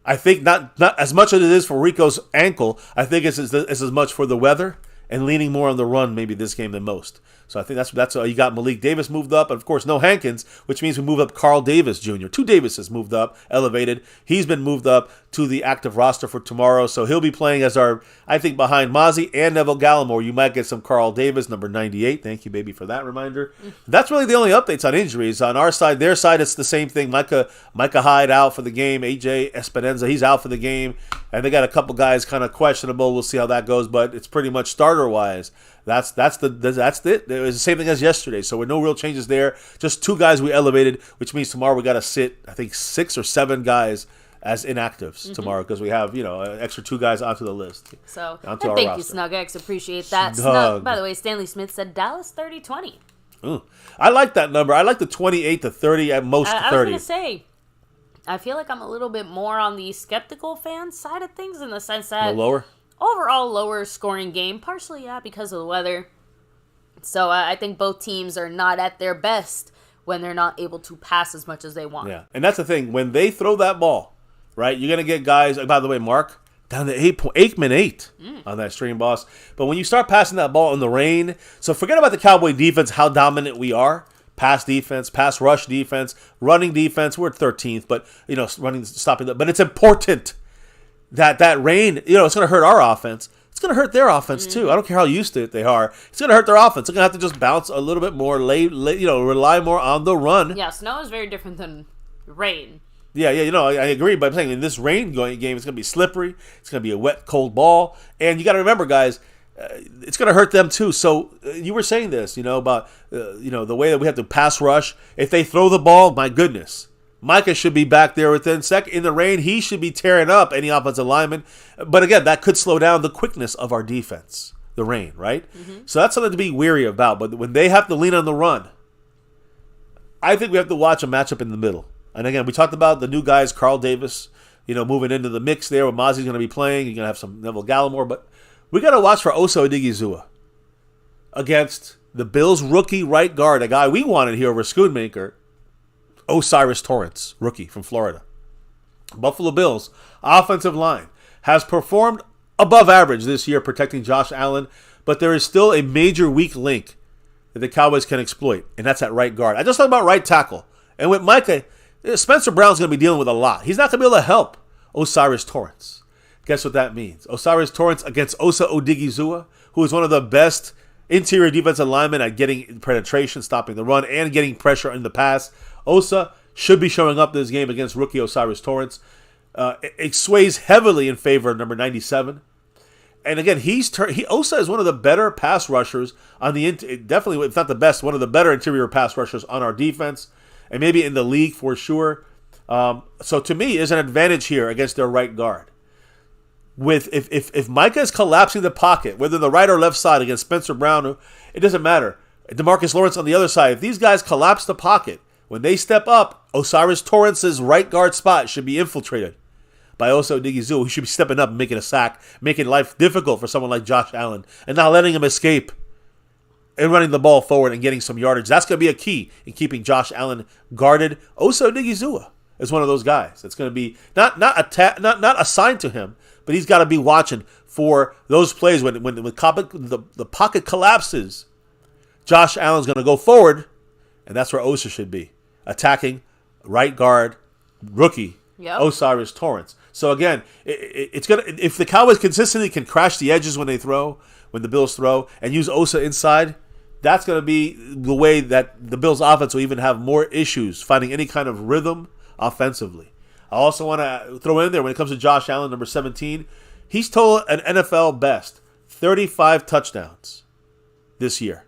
I think not as much as it is for Rico's ankle. I think it's as much for the weather and leaning more on the run maybe this game than most. So I think that's you got Malik Davis moved up, and of course no Hankins, which means we move up Carl Davis Jr. Two Davises moved up, elevated. He's been moved up to the active roster for tomorrow, so he'll be playing as I think behind Mozzie and Neville Gallimore. You might get some Carl Davis, number 98. Thank you, baby, for that reminder. That's really the only updates on injuries. On our side, their side, it's the same thing. Micah Hyde out for the game. AJ Espinoza, he's out for the game. And they got a couple guys kind of questionable. We'll see how that goes, but it's pretty much starter-wise. That's it. It was the same thing as yesterday, so with no real changes there. Just two guys we elevated, which means tomorrow we got to sit, I think, 6 or 7 guys as inactives tomorrow because we have, an extra 2 guys onto the list. So, onto our thank roster. you, Snug X. Appreciate that. Snug. By the way, Stanley Smith said Dallas 30-20. Ooh. I like that number. I like the 28 to 30 at most 30. I was going to say, I feel like I'm a little bit more on the skeptical fan side of things in the sense that lower? Overall lower scoring game, partially because of the weather. So I think both teams are not at their best when they're not able to pass as much as they want. Yeah, and that's the thing. When they throw that ball, right, you're going to get guys, by the way, Mark, down to Aikman 8 on that stream, boss. But when you start passing that ball in the rain, so forget about the Cowboy defense, how dominant we are. Pass defense, pass rush defense, running defense, we're 13th, but, running, stopping that. But it's important that rain, it's going to hurt our offense. It's going to hurt their offense, too. I don't care how used to it they are. It's going to hurt their offense. They're going to have to just bounce a little bit more, rely more on the run. Yeah, snow is very different than rain. Yeah, I agree. But I'm saying in this rain game, it's going to be slippery. It's going to be a wet, cold ball. And you got to remember, guys, it's going to hurt them, too. So you were saying this, about, the way that we have to pass rush. If they throw the ball, my goodness. Micah should be back there within second. In the rain, he should be tearing up any offensive lineman. But again, that could slow down the quickness of our defense, the rain, right? So that's something to be weary about. But when they have to lean on the run, I think we have to watch a matchup in the middle. And again, we talked about the new guys, Carl Davis, moving into the mix there where Mozzie's going to be playing. You're going to have some Neville Gallimore. But we got to watch for Osa Odigizua against the Bills' rookie right guard, a guy we wanted here over Schoonmaker, Osiris Torrance, rookie from Florida. Buffalo Bills offensive line has performed above average this year protecting Josh Allen, but there is still a major weak link that the Cowboys can exploit, and that's at right guard. I just talked about right tackle. And with Micah, Spencer Brown's going to be dealing with a lot. He's not going to be able to help Osiris Torrance. Guess what that means? Osiris Torrance against Osa Odigizua, who is one of the best interior defensive linemen at getting penetration, stopping the run, and getting pressure in the pass. Osa should be showing up this game against rookie Osiris Torrance. It sways heavily in favor of number 97. And again, Osa is one of the better pass rushers on the definitely, if not the best, one of the better interior pass rushers on our defense, and maybe in the league for sure. So to me, is an advantage here against their right guard. If Micah is collapsing the pocket, whether the right or left side against Spencer Brown, it doesn't matter. DeMarcus Lawrence on the other side, if these guys collapse the pocket, when they step up, Osiris Torrance's right guard spot should be infiltrated by Osa Odigizua, who should be stepping up and making a sack, making life difficult for someone like Josh Allen, and not letting him escape and running the ball forward and getting some yardage. That's going to be a key in keeping Josh Allen guarded. Osa Odigizua is one of those guys. It's going to be not assigned to him, but he's got to be watching for those plays when the pocket collapses. Josh Allen's going to go forward, and that's where Osa should be. Attacking right guard, rookie, Osiris Torrance. So again, it's gonna, if the Cowboys consistently can crash the edges when the Bills throw, and use Osa inside, that's going to be the way that the Bills offense will even have more issues finding any kind of rhythm offensively. I also want to throw in there when it comes to Josh Allen, number 17, He's totaled an NFL best 35 touchdowns this year.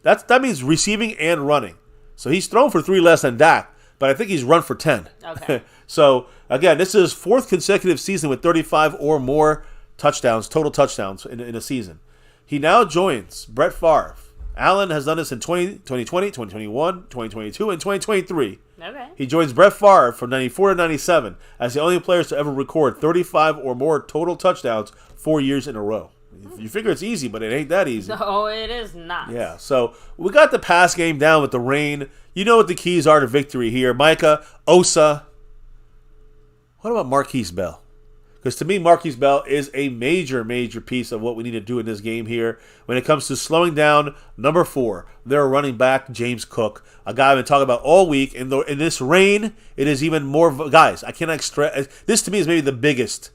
That means receiving and running. So he's thrown for 3 less than Dak, but I think he's run for 10. Okay. So, again, this is his 4th consecutive season with 35 or more touchdowns, total touchdowns in a season. He now joins Brett Favre. Allen has done this in 2020, 2021, 2022, and 2023. Okay. He joins Brett Favre from 94 to 97 as the only players to ever record 35 or more total touchdowns 4 years in a row. You figure it's easy, but it ain't that easy. No, it is not. Yeah, so we got the pass game down with the rain. You know what the keys are to victory here. Micah, Osa. What about Marquise Bell? Because to me, Marquise Bell is a major, major piece of what we need to do in this game here. When it comes to slowing down number 4, their running back, James Cook. A guy I've been talking about all week. In this rain, it is even more... Guys, I cannot stress... This to me is maybe the biggest,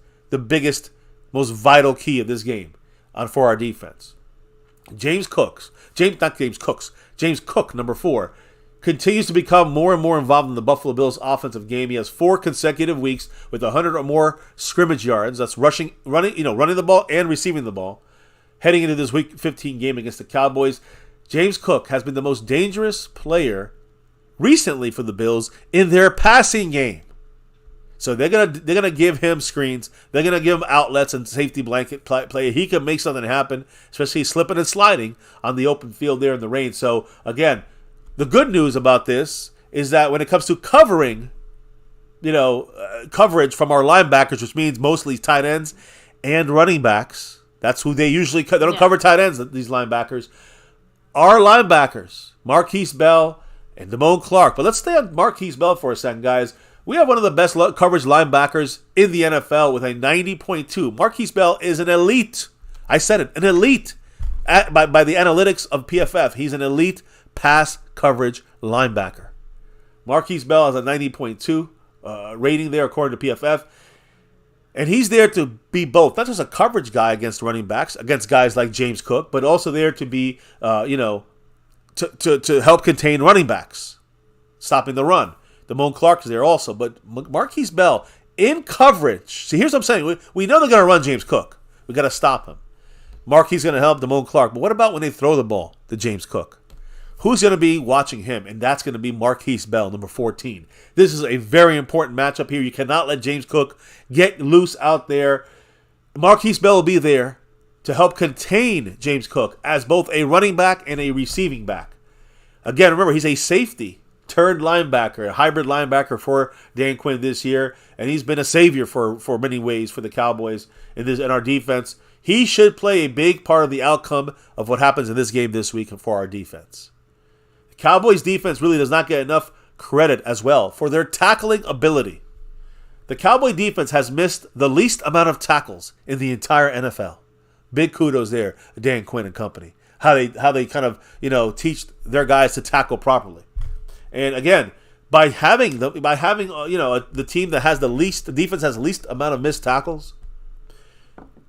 most vital key of this game for our defense. James Cook, number 4, continues to become more and more involved in the Buffalo Bills offensive game. He has 4 consecutive weeks with 100 or more scrimmage yards. That's running the ball and receiving the ball. Heading into this Week 15 game against the Cowboys, James Cook has been the most dangerous player recently for the Bills in their passing game. So they're gonna give him screens. They're gonna give him outlets and safety blanket play. He can make something happen, especially slipping and sliding on the open field there in the rain. So again, the good news about this is that when it comes to covering, coverage from our linebackers, which means mostly tight ends and running backs, that's who they usually they don't cover tight ends. These linebackers, our linebackers, Marquise Bell and Damone Clark. But let's stay on Marquise Bell for a second, guys. We have one of the best coverage linebackers in the NFL with a 90.2. Marquise Bell is an elite. I said it, an elite. By the analytics of PFF, he's an elite pass coverage linebacker. Marquise Bell has a 90.2 rating there according to PFF. And he's there to be both, not just a coverage guy against running backs, against guys like James Cook, but also there to be, to help contain running backs, stopping the run. Damone Clark is there also, but Marquise Bell in coverage. See, here's what I'm saying. We know they're going to run James Cook. We got to stop him. Marquise going to help Damone Clark. But what about when they throw the ball to James Cook? Who's going to be watching him? And that's going to be Marquise Bell, number 14. This is a very important matchup here. You cannot let James Cook get loose out there. Marquise Bell will be there to help contain James Cook as both a running back and a receiving back. Again, remember, he's a safety turned linebacker, a hybrid linebacker for Dan Quinn this year, and he's been a savior for many ways for the Cowboys in our defense. He should play a big part of the outcome of what happens in this game this week for our defense. The Cowboys defense really does not get enough credit as well for their tackling ability. The Cowboy defense has missed the least amount of tackles in the entire NFL. Big kudos there, Dan Quinn and company. How they kind of teach their guys to tackle properly. And again, by having the team that has the defense has the least amount of missed tackles,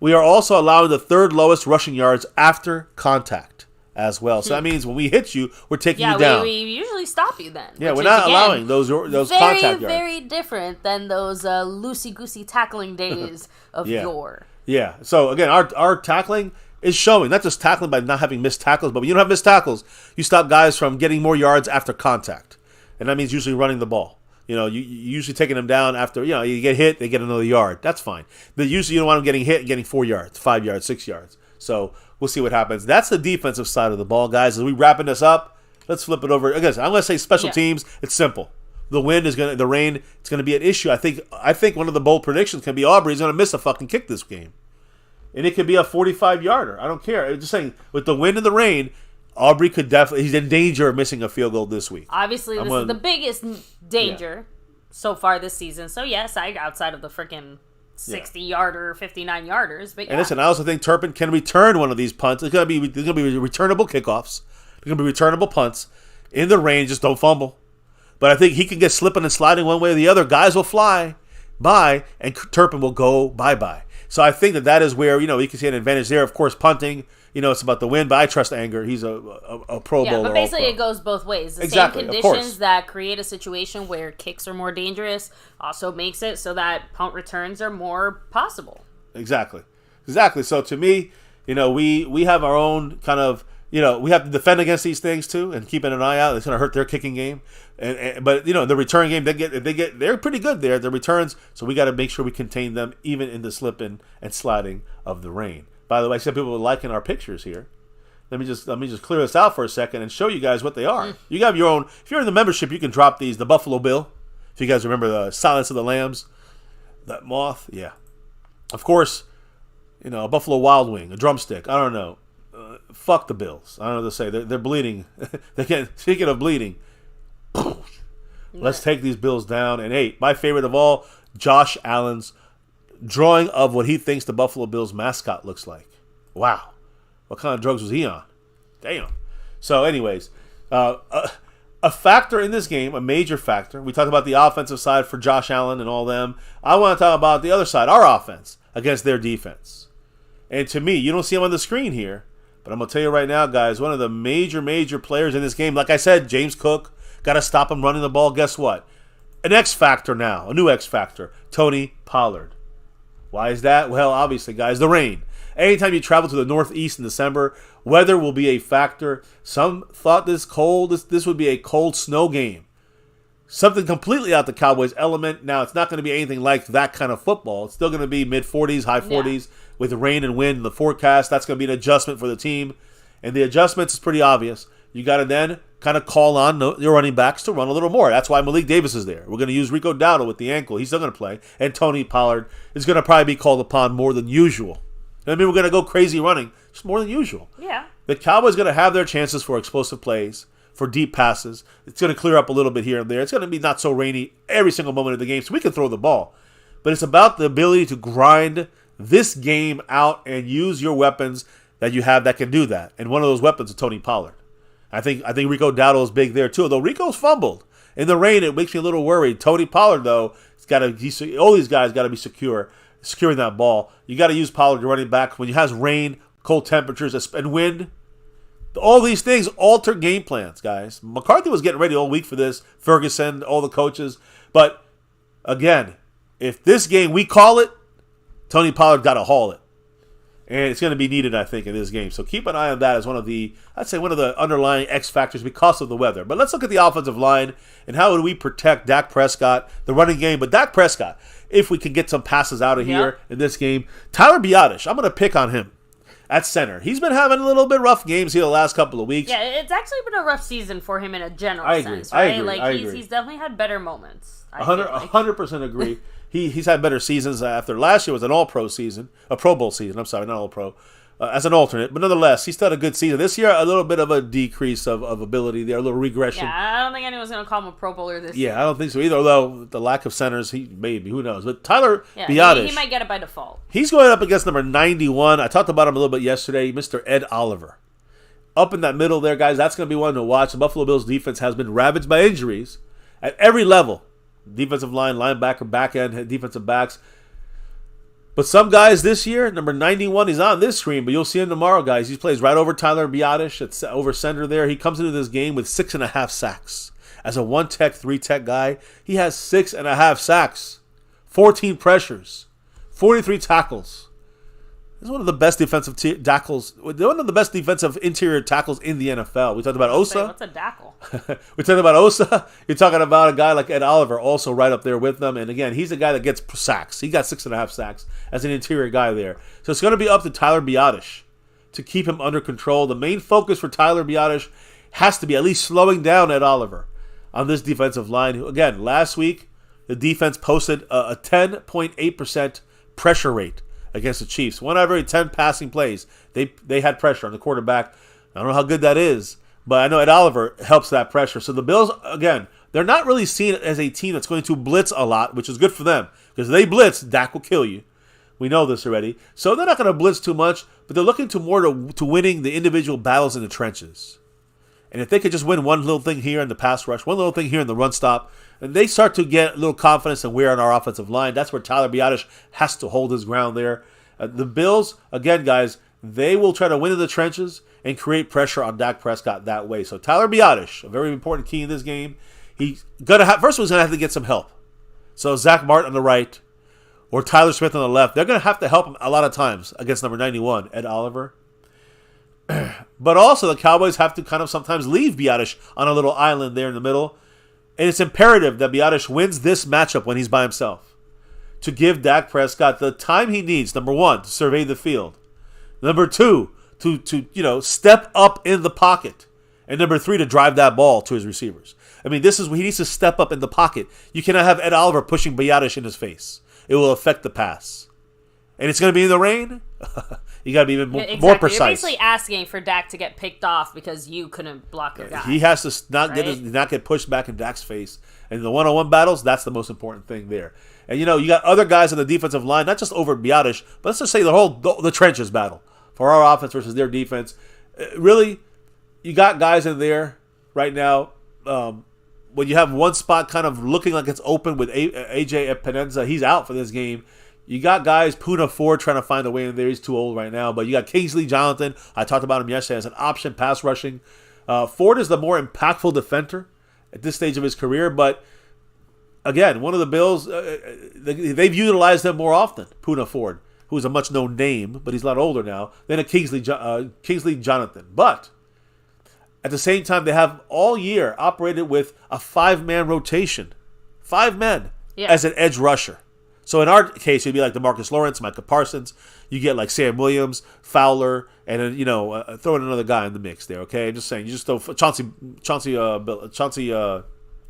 we are also allowing the 3rd lowest rushing yards after contact as well. So that means when we hit you, we're taking you down. We usually stop you then. Yeah, we're not allowing those contact yards. Very different than those loosey-goosey tackling days of yore. Yeah. So again, our tackling is showing, not just tackling by not having missed tackles, but when you don't have missed tackles, you stop guys from getting more yards after contact. And that means usually running the ball. You usually taking them down after, you get hit, they get another yard. That's fine. But usually you don't want them getting hit and getting 4 yards, 5 yards, 6 yards. So we'll see what happens. That's the defensive side of the ball, guys. As we wrapping this up, let's flip it over. Again, I'm going to say special teams. It's simple. The rain, it's going to be an issue. I think one of the bold predictions can be Aubrey's going to miss a fucking kick this game. And it could be a 45-yarder. I don't care. I'm just saying, with the wind and the rain, Aubrey could he's in danger of missing a field goal this week. Obviously, this is the biggest danger so far this season. So, yes, outside of the freaking 60-yarder, 59-yarders. But And listen, I also think Turpin can return one of these punts. There's going to be returnable kickoffs. There's going to be returnable punts. In the rain, just don't fumble. But I think he can get slipping and sliding one way or the other. Guys will fly by, and Turpin will go bye-bye. So I think that is where, you can see an advantage there. Of course, punting, it's about the win, but I trust Anger. He's a Pro Bowler. Yeah, but basically it goes both ways. The same conditions that create a situation where kicks are more dangerous also makes it so that punt returns are more possible. Exactly. So to me, we have our own kind of, we have to defend against these things too, and keeping an eye out. It's going to hurt their kicking game, but the return game they're pretty good there. The returns, so we got to make sure we contain them even in the slipping and sliding of the rain. By the way, I said people were liking our pictures here. Let me just clear this out for a second and show you guys what they are. You got your own. If you're in the membership, you can drop these. The Buffalo Bill, if you guys remember the Silence of the Lambs, that moth, yeah. Of course, a Buffalo Wild Wing, a drumstick. I don't know. Fuck the Bills. I don't know what to say. They're bleeding. They can't. Speaking of bleeding, let's take these Bills down. And hey, my favorite of all, Josh Allen's drawing of what he thinks the Buffalo Bills mascot looks like. Wow, what kind of drugs was he on? Damn. So, anyways, a factor in this game, a major factor. We talked about the offensive side for Josh Allen and all them. I want to talk about the other side, our offense against their defense. And to me, you don't see him on the screen here, but I'm going to tell you right now, guys, one of the major players in this game, like I said, James Cook, got to stop him running the ball. Guess what? An X factor now, a new X factor, Tony Pollard. Why is that? Well, obviously, guys, the rain. Anytime you travel to the Northeast in December, weather will be a factor. Some thought this would be a cold snow game. Something completely out the Cowboys' element. Now, it's not going to be anything like that kind of football. It's still going to be mid-40s, high 40s with rain and wind in the forecast. That's going to be an adjustment for the team. And the adjustments is pretty obvious. You got to then kind of call on your running backs to run a little more. That's why Malik Davis is there. We're going to use Rico Dowdle with the ankle. He's still going to play. And Tony Pollard is going to probably be called upon more than usual. I mean, we're going to go crazy running. It's more than usual. Yeah. The Cowboys are going to have their chances for explosive plays, for deep passes. It's going to clear up a little bit here and there. It's going to be not so rainy every single moment of the game, so we can throw the ball. But it's about the ability to grind this game out and use your weapons that you have that can do that. And one of those weapons is Tony Pollard. I think Rico Dowdle is big there too. Although Rico's fumbled in the rain, it makes me a little worried. Tony Pollard, though, all these guys got to be securing that ball. You got to use Pollard, your running back, when you have rain, cold temperatures, and wind. All these things alter game plans, guys. McCarthy was getting ready all week for this. Ferguson, all the coaches. But, again, if this game, we call it, Tony Pollard got to haul it. And it's going to be needed, I think, in this game. So keep an eye on that as one of the underlying X factors because of the weather. But let's look at the offensive line and how do we protect Dak Prescott, the running game. But Dak Prescott, if we can get some passes out of here in this game. Tyler Biadasz, I'm going to pick on him at center. He's been having a little bit rough games here the last couple of weeks. Yeah, it's actually been a rough season for him in a general sense, I right? agree. He's definitely had better moments. 100% agree. He's had better seasons after last year was an All-Pro season, a Pro Bowl season. I'm sorry, not All-Pro, as an alternate. But nonetheless, he's still had a good season. This year, a little bit of a decrease of ability there, a little regression. Yeah, I don't think anyone's going to call him a Pro Bowler this year. Yeah, I don't think so either. Although the lack of centers, he maybe, who knows? But Tyler Biadasz, he might get it by default. He's going up against number 91. I talked about him a little bit yesterday, Mr. Ed Oliver. Up in that middle there, guys, that's going to be one to watch. The Buffalo Bills defense has been ravaged by injuries at every level. Defensive line, linebacker, back end, defensive backs. But some guys this year, number 91, he's on this screen, but you'll see him tomorrow, guys. He plays right over Tyler Biadasz. It's over center there. He comes into this game with 6.5 sacks. As a 1-tech, 3-tech guy, he has 6.5 sacks, 14 pressures, 43 tackles. He's one of the best defensive tackles, one of the best defensive interior tackles in the NFL. We talked about Osa. What's a dackle? We talked about Osa. You're talking about a guy like Ed Oliver, also right up there with them. And again, he's a guy that gets sacks. He got 6.5 sacks as an interior guy there. So it's going to be up to Tyler Biadasz to keep him under control. The main focus for Tyler Biadasz has to be at least slowing down Ed Oliver on this defensive line. Again, last week, the defense posted a 10.8% pressure rate against the Chiefs. 1 out of every 10 passing plays, they had pressure on the quarterback. I don't know how good that is, but I know Ed Oliver helps that pressure. So the Bills, again, they're not really seen as a team that's going to blitz a lot, which is good for them. Because if they blitz, Dak will kill you. We know this already. So they're not going to blitz too much, but they're looking to winning the individual battles in the trenches. And if they could just win one little thing here in the pass rush, one little thing here in the run stop, and they start to get a little confidence and wear on our offensive line, that's where Tyler Biadasz has to hold his ground there. The Bills, again, guys, they will try to win in the trenches and create pressure on Dak Prescott that way. So Tyler Biadasz, a very important key in this game. He's gonna first of all, he's gonna have to get some help. So Zach Martin on the right, or Tyler Smith on the left, they're going to have to help him a lot of times against number 91, Ed Oliver. But also the Cowboys have to kind of sometimes leave Biadasz on a little island there in the middle. And it's imperative that Biadasz wins this matchup when he's by himself to give Dak Prescott the time he needs, number one, to survey the field. Number two, to step up in the pocket. And number three, to drive that ball to his receivers. I mean, this is where he needs to step up in the pocket. You cannot have Ed Oliver pushing Biadasz in his face. It will affect the pass. And it's going to be in the rain. You got to be even more precise. You're basically asking for Dak to get picked off because you couldn't block your guy. He has to not get pushed back in Dak's face. And in the one-on-one battles, that's the most important thing there. And, you got other guys on the defensive line, not just over Biadasz, but let's just say the trenches battle for our offense versus their defense. Really, you got guys in there right now. When you have one spot kind of looking like it's open with AJ Epineza, he's out for this game. You got guys, Poona Ford, trying to find a way in there. He's too old right now. But you got Kingsley Jonathan. I talked about him yesterday as an option pass rushing. Ford is the more impactful defender at this stage of his career. But, again, one of the Bills, they've utilized him more often, Poona Ford, who is a much-known name, but he's a lot older now, than a Kingsley Jonathan. But at the same time, they have all year operated with a 5-man rotation. 5 men as an edge rusher. So in our case, it'd be like DeMarcus Lawrence, Micah Parsons. You get like Sam Williams, Fowler, and then throw in another guy in the mix there. Okay, I'm just saying, you just throw Chauncey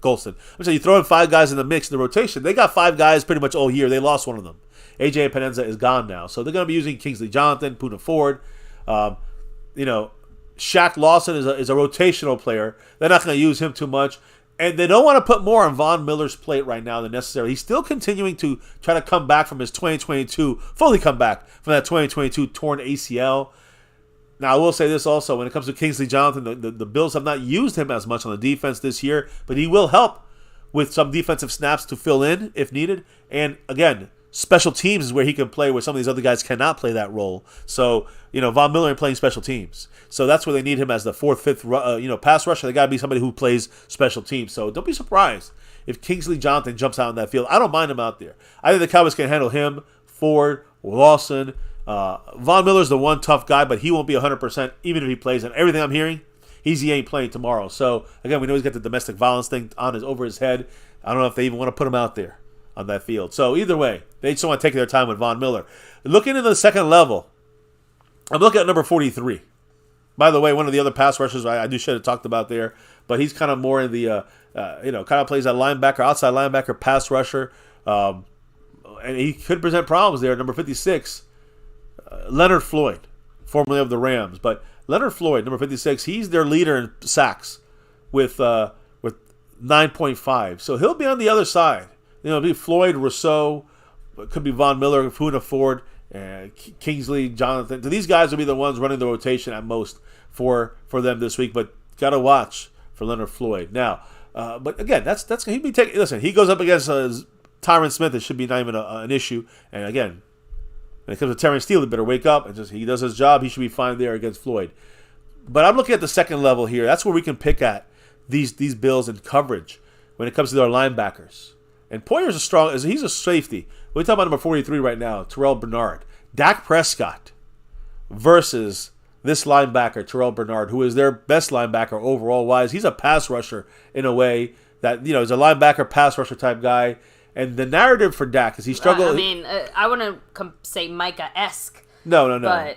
Golston. I'm saying you throw in 5 guys in the mix in the rotation. They got 5 guys pretty much all year. They lost one of them. AJ Epineza is gone now, so they're going to be using Kingsley Jonathan, Poona Ford. Shaq Lawson is a rotational player. They're not going to use him too much. And they don't want to put more on Von Miller's plate right now than necessary. He's still continuing to try to come back from his 2022, fully come back from that 2022 torn ACL. Now, I will say this also. When it comes to Kingsley Jonathan, the Bills have not used him as much on the defense this year, but he will help with some defensive snaps to fill in if needed. And, again, special teams is where he can play where some of these other guys cannot play that role. So, Von Miller ain't playing special teams. So that's where they need him as the 4th, 5th, pass rusher. They got to be somebody who plays special teams. So don't be surprised if Kingsley Jonathan jumps out in that field. I don't mind him out there. I think the Cowboys can handle him, Ford, Lawson. Von Miller's the one tough guy, but he won't be 100% even if he plays. And everything I'm hearing, he ain't playing tomorrow. So, again, we know he's got the domestic violence thing over his head. I don't know if they even want to put him out there on that field. So, either way, they just want to take their time with Von Miller. Looking into the second level, I'm looking at number 43. By the way, one of the other pass rushers I should have talked about there, but he's kind of more in the, kind of plays that linebacker, outside linebacker, pass rusher. And he could present problems there. Number 56, Leonard Floyd, formerly of the Rams. But Leonard Floyd, number 56, he's their leader in sacks with 9.5. So he'll be on the other side. It'll be Floyd, Rousseau, could be Von Miller, Poona Ford, Kingsley, Jonathan. So these guys will be the ones running the rotation at most for them this week. But got to watch for Leonard Floyd. Now, but again, that's he'd be taking. Listen, he goes up against Tyron Smith. It should be not even an issue. And again, when it comes to Terrence Steele, he better wake up and he does his job. He should be fine there against Floyd. But I'm looking at the second level here. That's where we can pick at these Bills in coverage when it comes to their linebackers. And Poyer's he's a safety. We're talking about number 43 right now, Terrell Bernard. Dak Prescott versus this linebacker, Terrell Bernard, who is their best linebacker overall-wise. He's a pass rusher in a way that, he's a linebacker, pass rusher type guy. And the narrative for Dak is he struggled. I wouldn't say Micah-esque. No.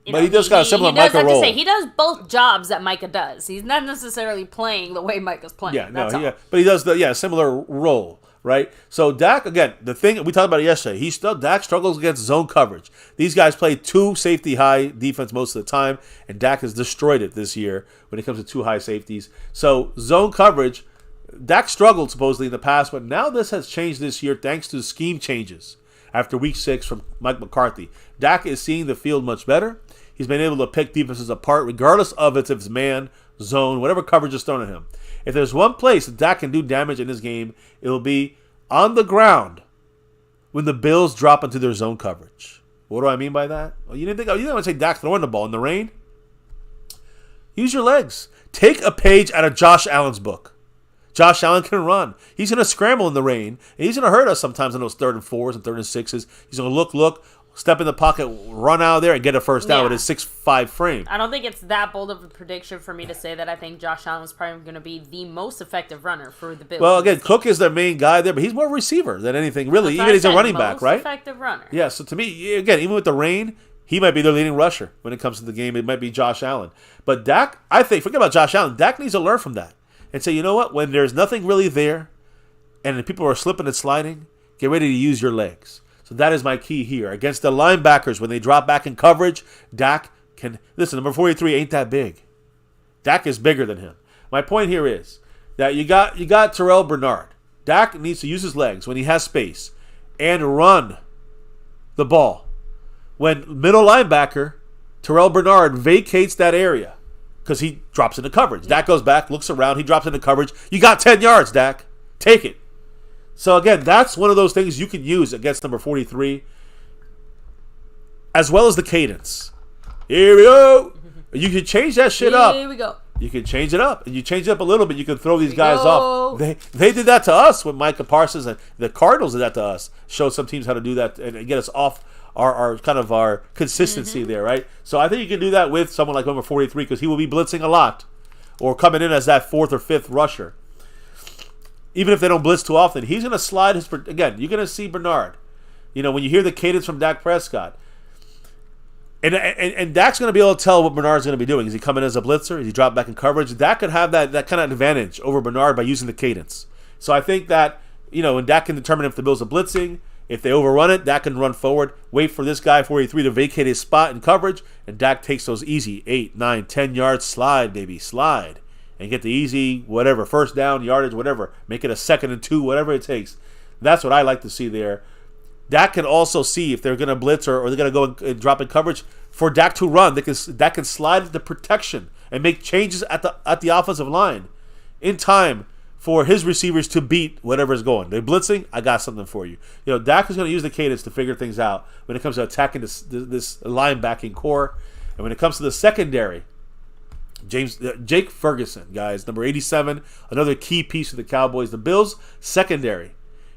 But he just got a similar Micah role. He does both jobs that Micah does. He's not necessarily playing the way Micah's playing. But he does the similar role. Right? So Dak, again, the thing, we talked about it yesterday, Dak struggles against zone coverage. These guys play 2 safety high defense most of the time, and Dak has destroyed it this year when it comes to 2 high safeties. So zone coverage, Dak struggled supposedly in the past, but now this has changed this year thanks to scheme changes after week 6 from Mike McCarthy. Dak is seeing the field much better. He's been able to pick defenses apart regardless of if it's man, zone, whatever coverage is thrown at him. If there's one place that Dak can do damage in this game, it'll be on the ground when the Bills drop into their zone coverage. What do I mean by that? Well, you didn't want to say Dak throwing the ball in the rain? Use your legs. Take a page out of Josh Allen's book. Josh Allen can run. He's going to scramble in the rain. And he's going to hurt us sometimes in those 3rd and 4s and 3rd and 6s. He's going to look, step in the pocket, run out of there, and get a first down with his 6'5" frame. I don't think it's that bold of a prediction for me to say that I think Josh Allen is probably going to be the most effective runner for the Bills. Well, again, Cook is their main guy there, but he's more receiver than anything, really. Even he's a running back, right? Most effective runner. Yeah, so to me, again, even with the rain, he might be their leading rusher when it comes to the game. It might be Josh Allen. But Dak, I think, forget about Josh Allen. Dak needs to learn from that and say, you know what? When there's nothing really there and people are slipping and sliding, get ready to use your legs. So that is my key here. Against the linebackers, when they drop back in coverage, Dak can... Listen, number 43 ain't that big. Dak is bigger than him. My point here is that you got Terrell Bernard. Dak needs to use his legs when he has space and run the ball. When middle linebacker, Terrell Bernard, vacates that area because he drops into coverage. Dak goes back, looks around, he drops into coverage. You got 10 yards, Dak. Take it. So, again, that's one of those things you can use against number 43, as well as the cadence. Here we go. You can change that shit up. Here we go. You can change it up. And you change it up a little bit, you can throw these guys off. They did that to us with Micah Parsons, and the Cardinals did that to us. Showed some teams how to do that and get us off our kind of our consistency there, right? So I think you can do that with someone like number 43 because he will be blitzing a lot or coming in as that 4th or 5th rusher. Even if they don't blitz too often, he's going to slide his... Again, you're going to see Bernard. You know, when you hear the cadence from Dak Prescott. And Dak's going to be able to tell what Bernard's going to be doing. Is he coming as a blitzer? Is he drop back in coverage? Dak could have that kind of advantage over Bernard by using the cadence. So I think that, you know, and Dak can determine if the Bills are blitzing. If they overrun it, Dak can run forward, wait for this guy, 43, to vacate his spot in coverage, and Dak takes those easy 8, 9, 10 yards, slide, baby, slide. And get the easy, whatever, first down, yardage, whatever. Make it a 2nd and 2, whatever it takes. That's what I like to see there. Dak can also see if they're going to blitz or they're going to go and drop in coverage for Dak to run. Dak can slide the protection and make changes at the offensive line in time for his receivers to beat whatever is going. They're blitzing, I got something for you. You know, Dak is going to use the cadence to figure things out when it comes to attacking this linebacking core. And when it comes to the secondary, Jake Ferguson, guys, number 87, another key piece of the Cowboys. The Bills' secondary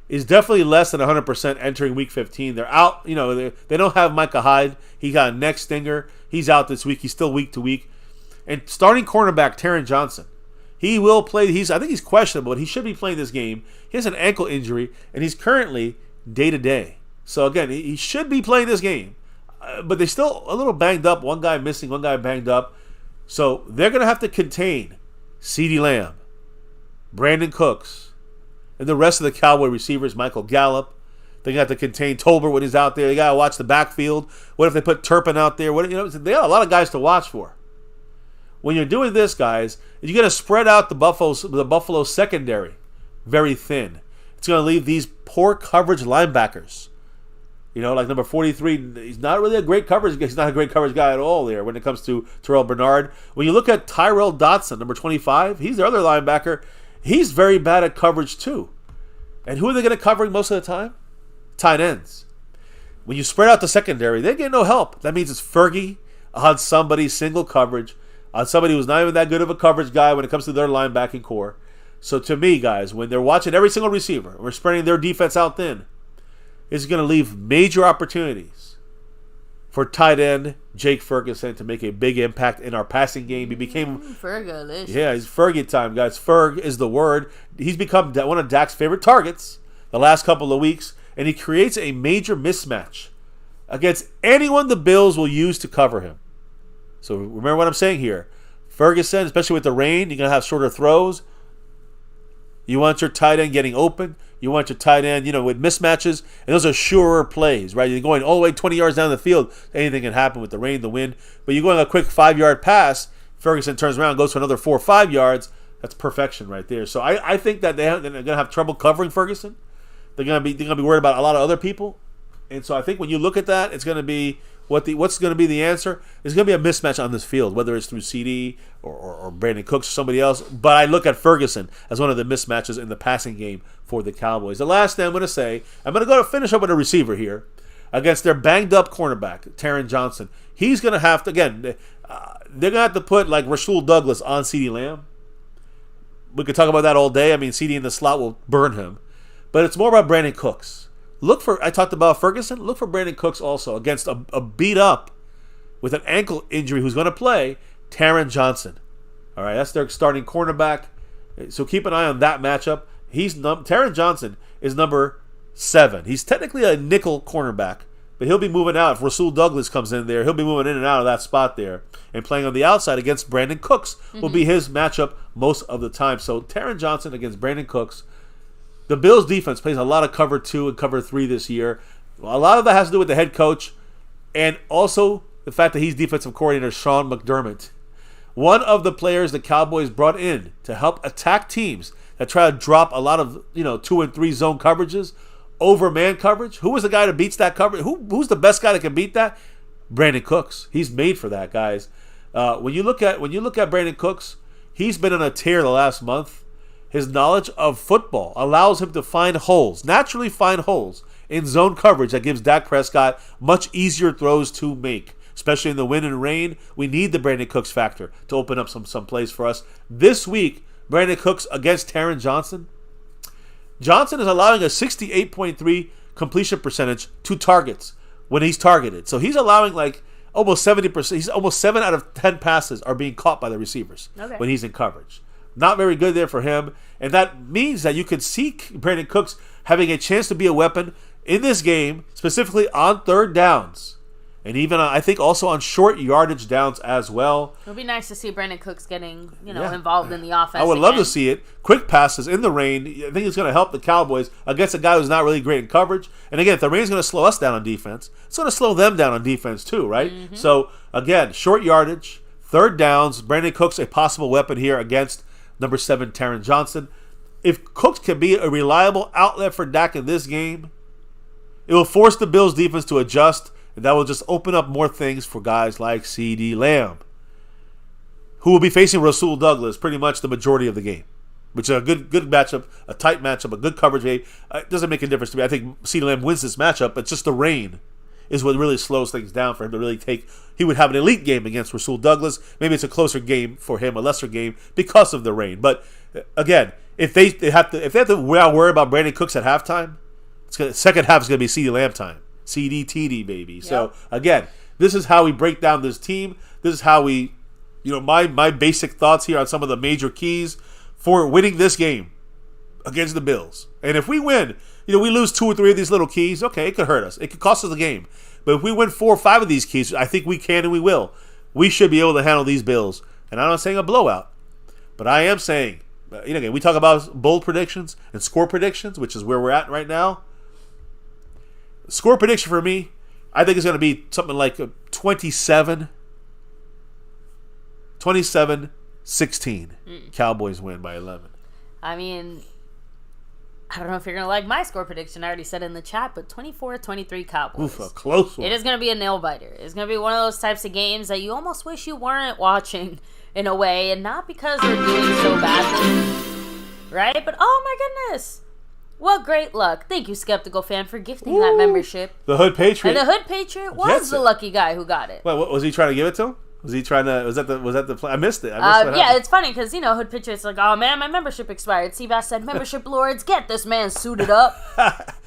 is definitely less than 100% entering Week 15. They're out. You know, they don't have Micah Hyde. He got a neck stinger. He's out this week. He's still week to week. And starting cornerback Taron Johnson, he will play. I think he's questionable, but he should be playing this game. He has an ankle injury, and he's currently day-to-day. So, again, he should be playing this game. But they're still a little banged up. One guy missing, one guy banged up. So they're going to have to contain CeeDee Lamb, Brandon Cooks, and the rest of the Cowboy receivers, Michael Gallup. They got to contain Tolbert when he's out there. They got to watch the backfield. What if they put Turpin out there? They got a lot of guys to watch for. When you're doing this, guys, you're going to spread out the Buffalo secondary very thin. It's going to leave these poor coverage linebackers. You know, like number 43, he's not really a great coverage guy. He's not a great coverage guy at all there when it comes to Terrell Bernard. When you look at Tyrell Dotson, number 25, he's the other linebacker. He's very bad at coverage too. And who are they going to cover most of the time? Tight ends. When you spread out the secondary, they get no help. That means it's Fergie on somebody single coverage, on somebody who's not even that good of a coverage guy when it comes to their linebacking core. So to me, guys, when they're watching every single receiver, we're spreading their defense out thin, it's going to leave major opportunities for tight end Jake Ferguson to make a big impact in our passing game. He became Fergalicious. Yeah, it's Fergie time, guys. Ferg is the word. He's become one of Dak's favorite targets the last couple of weeks, and he creates a major mismatch against anyone the Bills will use to cover him. So remember what I'm saying here. Ferguson, especially with the rain, you're going to have shorter throws. You want your tight end getting open. You want your tight end, with mismatches. And those are surer plays, right? You're going all the way 20 yards down the field. Anything can happen with the rain, the wind. But you're going a quick 5-yard pass. Ferguson turns around, goes for another 4 or 5 yards. That's perfection right there. So I think that they're going to have trouble covering Ferguson. They're going to be worried about a lot of other people. And so I think when you look at that, it's going to be what's going to be the answer is going to be a mismatch on this field, whether it's through CD or Brandon Cooks or somebody else. But I look at Ferguson as one of the mismatches in the passing game for the Cowboys. The last thing I'm going to go to finish up with a receiver here against their banged up cornerback, Taron Johnson. He's going to have to, again, they're going to have to put like Rasul Douglas on CeeDee Lamb. we could talk about that all day. I mean, CD in the slot will burn him. But it's more about Brandon Cooks. I talked about Ferguson. Look for Brandon Cooks also against a beat up with an ankle injury who's going to play, Taron Johnson. All right, that's their starting cornerback. So keep an eye on that matchup. Taron Johnson is number 7. He's technically a nickel cornerback, but he'll be moving out. If Rasul Douglas comes in there, he'll be moving in and out of that spot there. And playing on the outside against Brandon Cooks will be his matchup most of the time. So Taron Johnson against Brandon Cooks. The Bills' defense plays a lot of cover 2 and cover 3 this year. A lot of that has to do with the head coach and also the fact that he's defensive coordinator Sean McDermott. One of the players the Cowboys brought in to help attack teams that try to drop a lot of 2 and 3 zone coverages over man coverage. Who was the guy that beats that coverage? Who's the best guy that can beat that? Brandon Cooks. He's made for that, guys. When you look at Brandon Cooks, he's been on a tear the last month. His knowledge of football allows him to naturally find holes in zone coverage that gives Dak Prescott much easier throws to make, especially in the wind and rain. We need the Brandon Cooks factor to open up some plays for us. This week, Brandon Cooks against Taron Johnson. Johnson is allowing a 68.3 completion percentage to targets when he's targeted. So he's allowing almost 70%. He's almost 7 out of 10 passes are being caught by the receivers when he's in coverage. Not very good there for him. And that means that you can see Brandon Cooks having a chance to be a weapon in this game, specifically on third downs. And even, I think, also on short yardage downs as well. It would be nice to see Brandon Cooks getting, involved in the offense. I would love to see it. Quick passes in the rain. I think it's going to help the Cowboys against a guy who's not really great in coverage. And again, if the rain's going to slow us down on defense, it's going to slow them down on defense too, right? Mm-hmm. So, again, short yardage, third downs. Brandon Cooks, a possible weapon here against number 7, Taron Johnson. If Cooks can be a reliable outlet for Dak in this game, it will force the Bills' defense to adjust, and that will just open up more things for guys like CeeDee Lamb, who will be facing Rasul Douglas pretty much the majority of the game, which is a good matchup, a tight matchup, a good coverage game. It doesn't make a difference to me. I think CeeDee Lamb wins this matchup, but just the rain is what really slows things down for him to really take. He would have an elite game against Rasul Douglas. Maybe it's a closer game for him, a lesser game because of the rain. But again, if they have to worry about Brandon Cooks at halftime, second half is going to be CeeDee Lamb time. CD TD, baby. Yep. So again, this is how we break down this team. This is how we, my basic thoughts here on some of the major keys for winning this game against the Bills. And if we win, we lose 2 or 3 of these little keys, okay, it could hurt us. It could cost us the game. But if we win 4 or 5 of these keys, I think we can and we will. We should be able to handle these Bills. And I'm not saying a blowout, but I am saying, again, we talk about bold predictions and score predictions, which is where we're at right now. Score prediction for me, I think it's going to be something like 27-16. Cowboys win by 11. I mean, I don't know if you're going to like my score prediction. I already said it in the chat, but 24-23 Cowboys. Oof, a close one. It is going to be a nail-biter. It's going to be one of those types of games that you almost wish you weren't watching in a way, and not because they're doing so badly, right? But, oh my goodness. What great luck. Thank you, Skeptical Fan, for gifting that membership. The Hood Patriot. And the Hood Patriot was the lucky guy who got it. Wait, what, was he trying to give it to him? Was that the plan? I missed it. Yeah, it's funny because, Hood Patriot's like, oh man, my membership expired. Seabass said, membership lords, get this man suited up.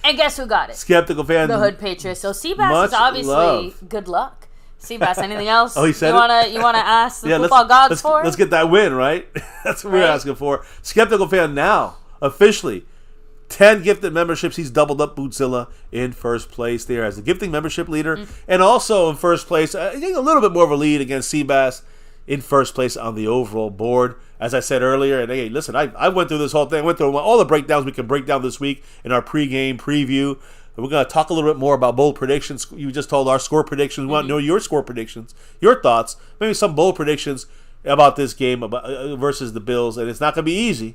And guess who got it? Skeptical Fan. The Hood Patriot. So Seabass is obviously good luck. Seabass, anything else? Oh, he said you wanna ask the football gods for? Let's get that win, right? That's what we're asking for. Skeptical Fan now, officially, 10 gifted memberships. He's doubled up Bootzilla in first place there as the gifting membership leader. And also in first place, getting a little bit more of a lead against Seabass in first place on the overall board. As I said earlier, and hey, listen, I went through this whole thing. I went through all the breakdowns we can break down this week in our pregame preview. And we're going to talk a little bit more about bold predictions. You just told our score predictions. We want to know your score predictions, your thoughts, maybe some bold predictions about this game versus the Bills. And it's not going to be easy.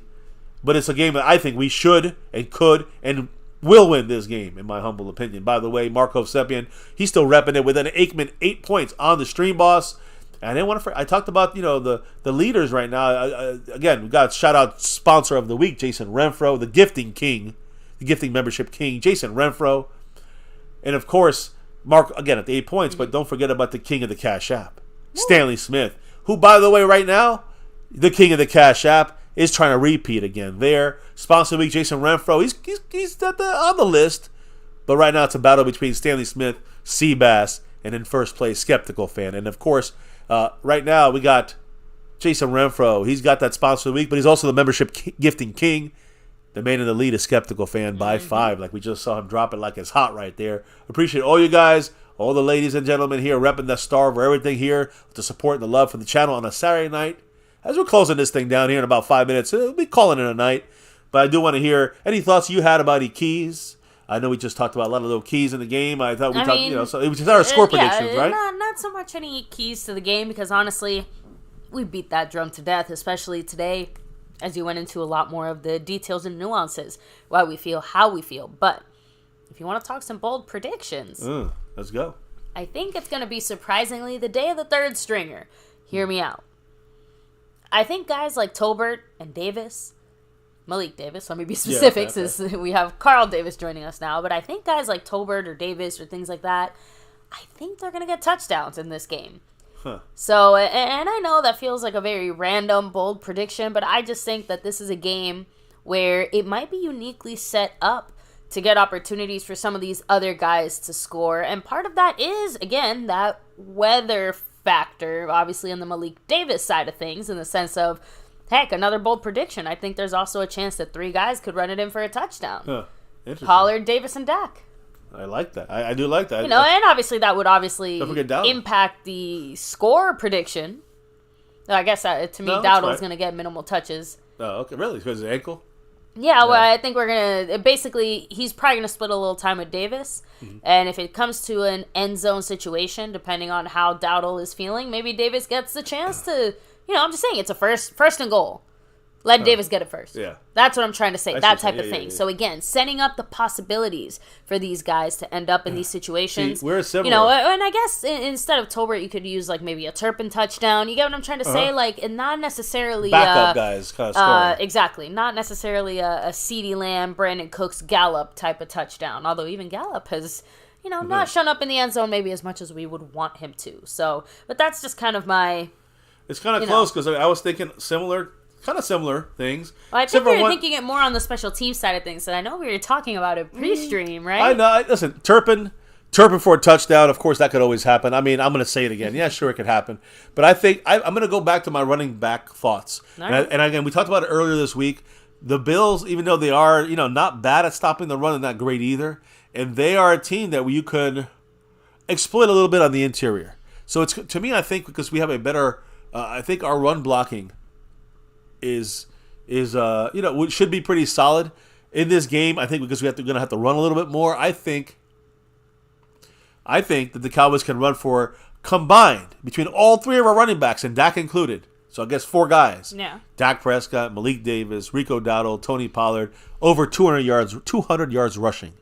But it's a game that I think we should and could and will win this game, in my humble opinion. By the way, Mark Hovsepian, he's still repping it with an Aikman 8 points on the Stream Boss. And I didn't want to. I talked about the leaders right now. Again, we got shout out sponsor of the week, Jason Renfro, the gifting king, the gifting membership king, Jason Renfro, and of course Mark again at the 8 points. But don't forget about the king of the Cash App, Stanley Smith, who by the way right now, the king of the Cash App is trying to repeat again there. Sponsor of the week, Jason Renfro. He's on the list. But right now it's a battle between Stanley Smith, Seabass, and in first place, Skeptical Fan. And of course, right now we got Jason Renfro. He's got that sponsor of the week, but he's also the membership gifting king. The man in the lead is Skeptical Fan by 5. Like we just saw him drop it like it's hot right there. Appreciate all you guys, all the ladies and gentlemen here repping the star for everything here, the support and the love for the channel on a Saturday night. As we're closing this thing down here in about 5 minutes, we'll be calling it a night. But I do want to hear any thoughts you had about any keys. I know we just talked about a lot of little keys in the game. I thought so it was just our score predictions, right? Not so much any keys to the game because honestly, we beat that drum to death, especially today, as you went into a lot more of the details and nuances, why we feel how we feel. But if you want to talk some bold predictions, let's go. I think it's going to be surprisingly the day of the third stringer. Hear me out. I think guys like Tolbert and Davis, Malik Davis, let me be specific since we have Carl Davis joining us now, but I think guys like Tolbert or Davis or things like that, I think they're going to get touchdowns in this game. Huh. So, and I know that feels like a very random, bold prediction, but I just think that this is a game where it might be uniquely set up to get opportunities for some of these other guys to score. And part of that is, again, that weather factor, obviously on the Malik Davis side of things, in the sense of, heck, another bold prediction. I think there's also a chance that 3 guys could run it in for a touchdown. Huh. Interesting. Pollard, Davis, and Dak. I like that. I do like that. And obviously that would impact the score prediction. I guess to me, Dowdle is going to get minimal touches. Oh, okay. Really? Because of his ankle? Yeah, well, I think we're going to... Basically, he's probably going to split a little time with Davis. Mm-hmm. And if it comes to an end zone situation, depending on how Dowdle is feeling, maybe Davis gets the chance to... I'm just saying, it's a first and goal. Let Davis get it first. Yeah. That's what I'm trying to say. That type of thing. Yeah. So, again, setting up the possibilities for these guys to end up in these situations. See, we're similar. And I guess instead of Tolbert, you could use, maybe a Turpin touchdown. You get what I'm trying to say? And not necessarily... Backup guys kind of scoring. Exactly. Not necessarily a CeeDee Lamb, Brandon Cooks, Gallup type of touchdown. Although even Gallup has... not shown up in the end zone maybe as much as we would want him to. So, but that's just kind of my... It's kind of close because I was thinking similar things. Well, I think we were thinking it more on the special team side of things, and I know we were talking about it pre-stream, right? I know. Listen, Turpin for a touchdown, of course, that could always happen. I mean, I'm going to say it again. Yeah, sure, it could happen. But I think I'm going to go back to my running back thoughts. Right. And again, we talked about it earlier this week. The Bills, even though they are, not bad at stopping the run and not great either, and they are a team that you could exploit a little bit on the interior. So it's to me, I think, because we have a better... I think our run blocking should be pretty solid in this game. I think because we're going to have to run a little bit more. I think that the Cowboys can run for combined between all 3 of our running backs and Dak included. So I guess 4 guys. Yeah. Dak Prescott, Malik Davis, Rico Dowdle, Tony Pollard, over 200 yards rushing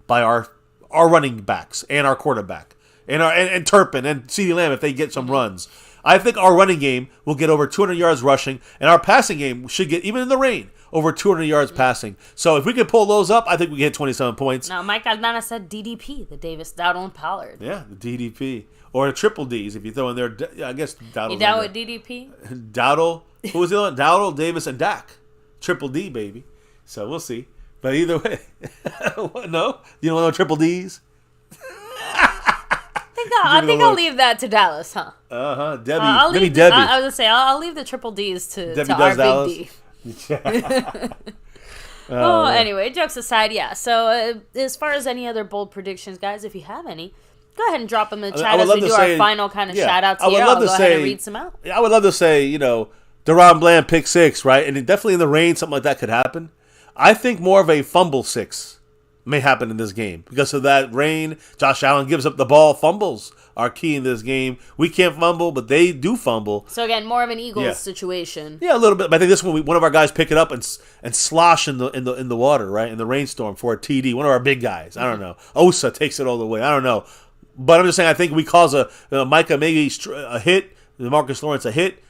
by our running backs and our quarterback and Turpin and CeeDee Lamb if they get some runs. I think our running game will get over 200 yards rushing, and our passing game should get, even in the rain, over 200 yards passing. So if we can pull those up, I think we get 27 points. Now, Mike Aldana said DDP, the Davis, Dowdle, and Pollard. Yeah, the DDP. Or the triple Ds, if you throw in there. I guess Dowdle's you down with DDP? Dowdle. Who was the other one? Dowdle, Davis, and Dak. Triple D, baby. So we'll see. But either way. No? You don't know triple Ds? I think I'll leave that to Dallas, huh? Debbie. Debbie. I was going to say, I'll leave the triple Ds to our Dallas. big D. Anyway, jokes aside, yeah. So as far as any other bold predictions, guys, if you have any, go ahead and drop them in the chat as we do our final kind of shout-outs here. I'll go ahead and read some out. I would love to say, DaRon Bland pick 6, right? And definitely in the rain, something like that could happen. I think more of a fumble 6 may happen in this game. Because of that rain, Josh Allen gives up the ball. Fumbles are key in this game. We can't fumble, but they do fumble. So again, more of an Eagles situation. Yeah, a little bit. But I think this one, one of our guys pick it up and slosh in the water, right? In the rainstorm for a TD. One of our big guys. I don't know. Osa takes it all the way. I don't know. But I'm just saying, I think we cause Micah maybe a hit. Marcus Lawrence a hit.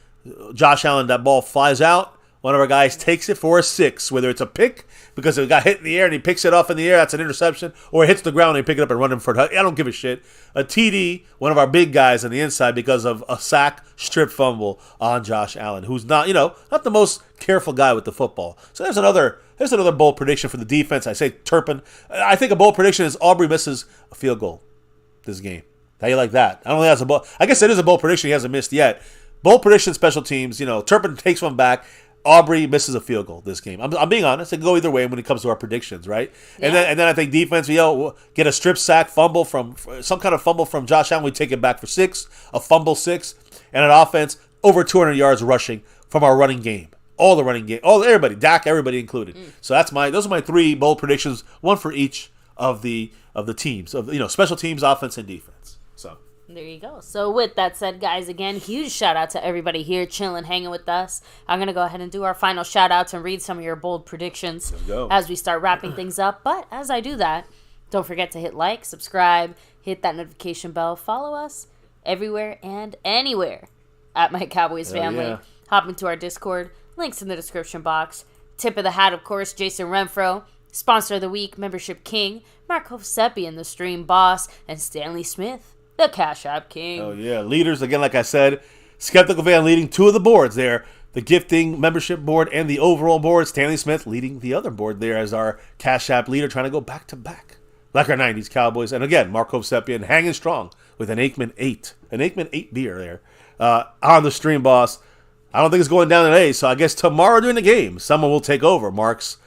Josh Allen, that ball flies out. one of our guys takes it for a 6, whether it's a pick because it got hit in the air and he picks it off in the air, that's an interception, or it hits the ground and they pick it up and run him for it. I don't give a shit. A TD, one of our big guys on the inside because of a sack strip fumble on Josh Allen, who's not, not the most careful guy with the football. So there's another bold prediction for the defense. I say Turpin. I think a bold prediction is Aubrey misses a field goal this game. How you like that? I don't think that's a bold. I guess it is a bold prediction. He hasn't missed yet. Bold prediction, special teams. Turpin takes one back. Aubrey misses a field goal this game. I'm being honest. It can go either way when it comes to our predictions, right? Yeah. And then I think defense, we'll get a strip sack fumble from some kind of fumble from Josh Allen. We take it back for 6, a fumble 6, and an offense over 200 yards rushing from our running game. All the running game, everybody, Dak, everybody included. So those are my 3 bold predictions, one for each of the teams of special teams, offense, and defense. So. There you go. So with that said, guys, again, huge shout out to everybody here chilling, hanging with us. I'm going to go ahead and do our final shout outs and read some of your bold predictions as we start wrapping things up. But as I do that, don't forget to hit like, subscribe, hit that notification bell, follow us everywhere and anywhere at My Cowboys Family. Yeah. Hop into our Discord, links in the description box. Tip of the hat, of course, Jason Renfro, sponsor of the week, membership king, Mark Hovsepian, the stream boss, and Stanley Smith, the Cash App King. Oh, yeah. Leaders, again, like I said, Skeptical Fan leading 2 of the boards there. The gifting membership board and the overall board. Stanley Smith leading the other board there as our Cash App leader, trying to go back-to-back. Like our 90s Cowboys. And again, Mark Hovsepian hanging strong with an Aikman 8. An Aikman 8 beer there on the stream boss. I don't think it's going down today, so I guess tomorrow during the game, someone will take over Mark's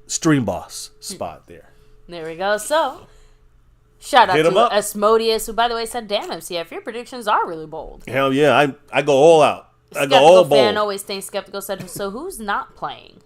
stream boss spot there. There we go. So, shout out to Asmodeus, who, by the way, said, damn, MCF, your predictions are really bold. Hell yeah, I go all out. I go all bold. Skeptical Fan always thinks Skeptical said, so who's not playing?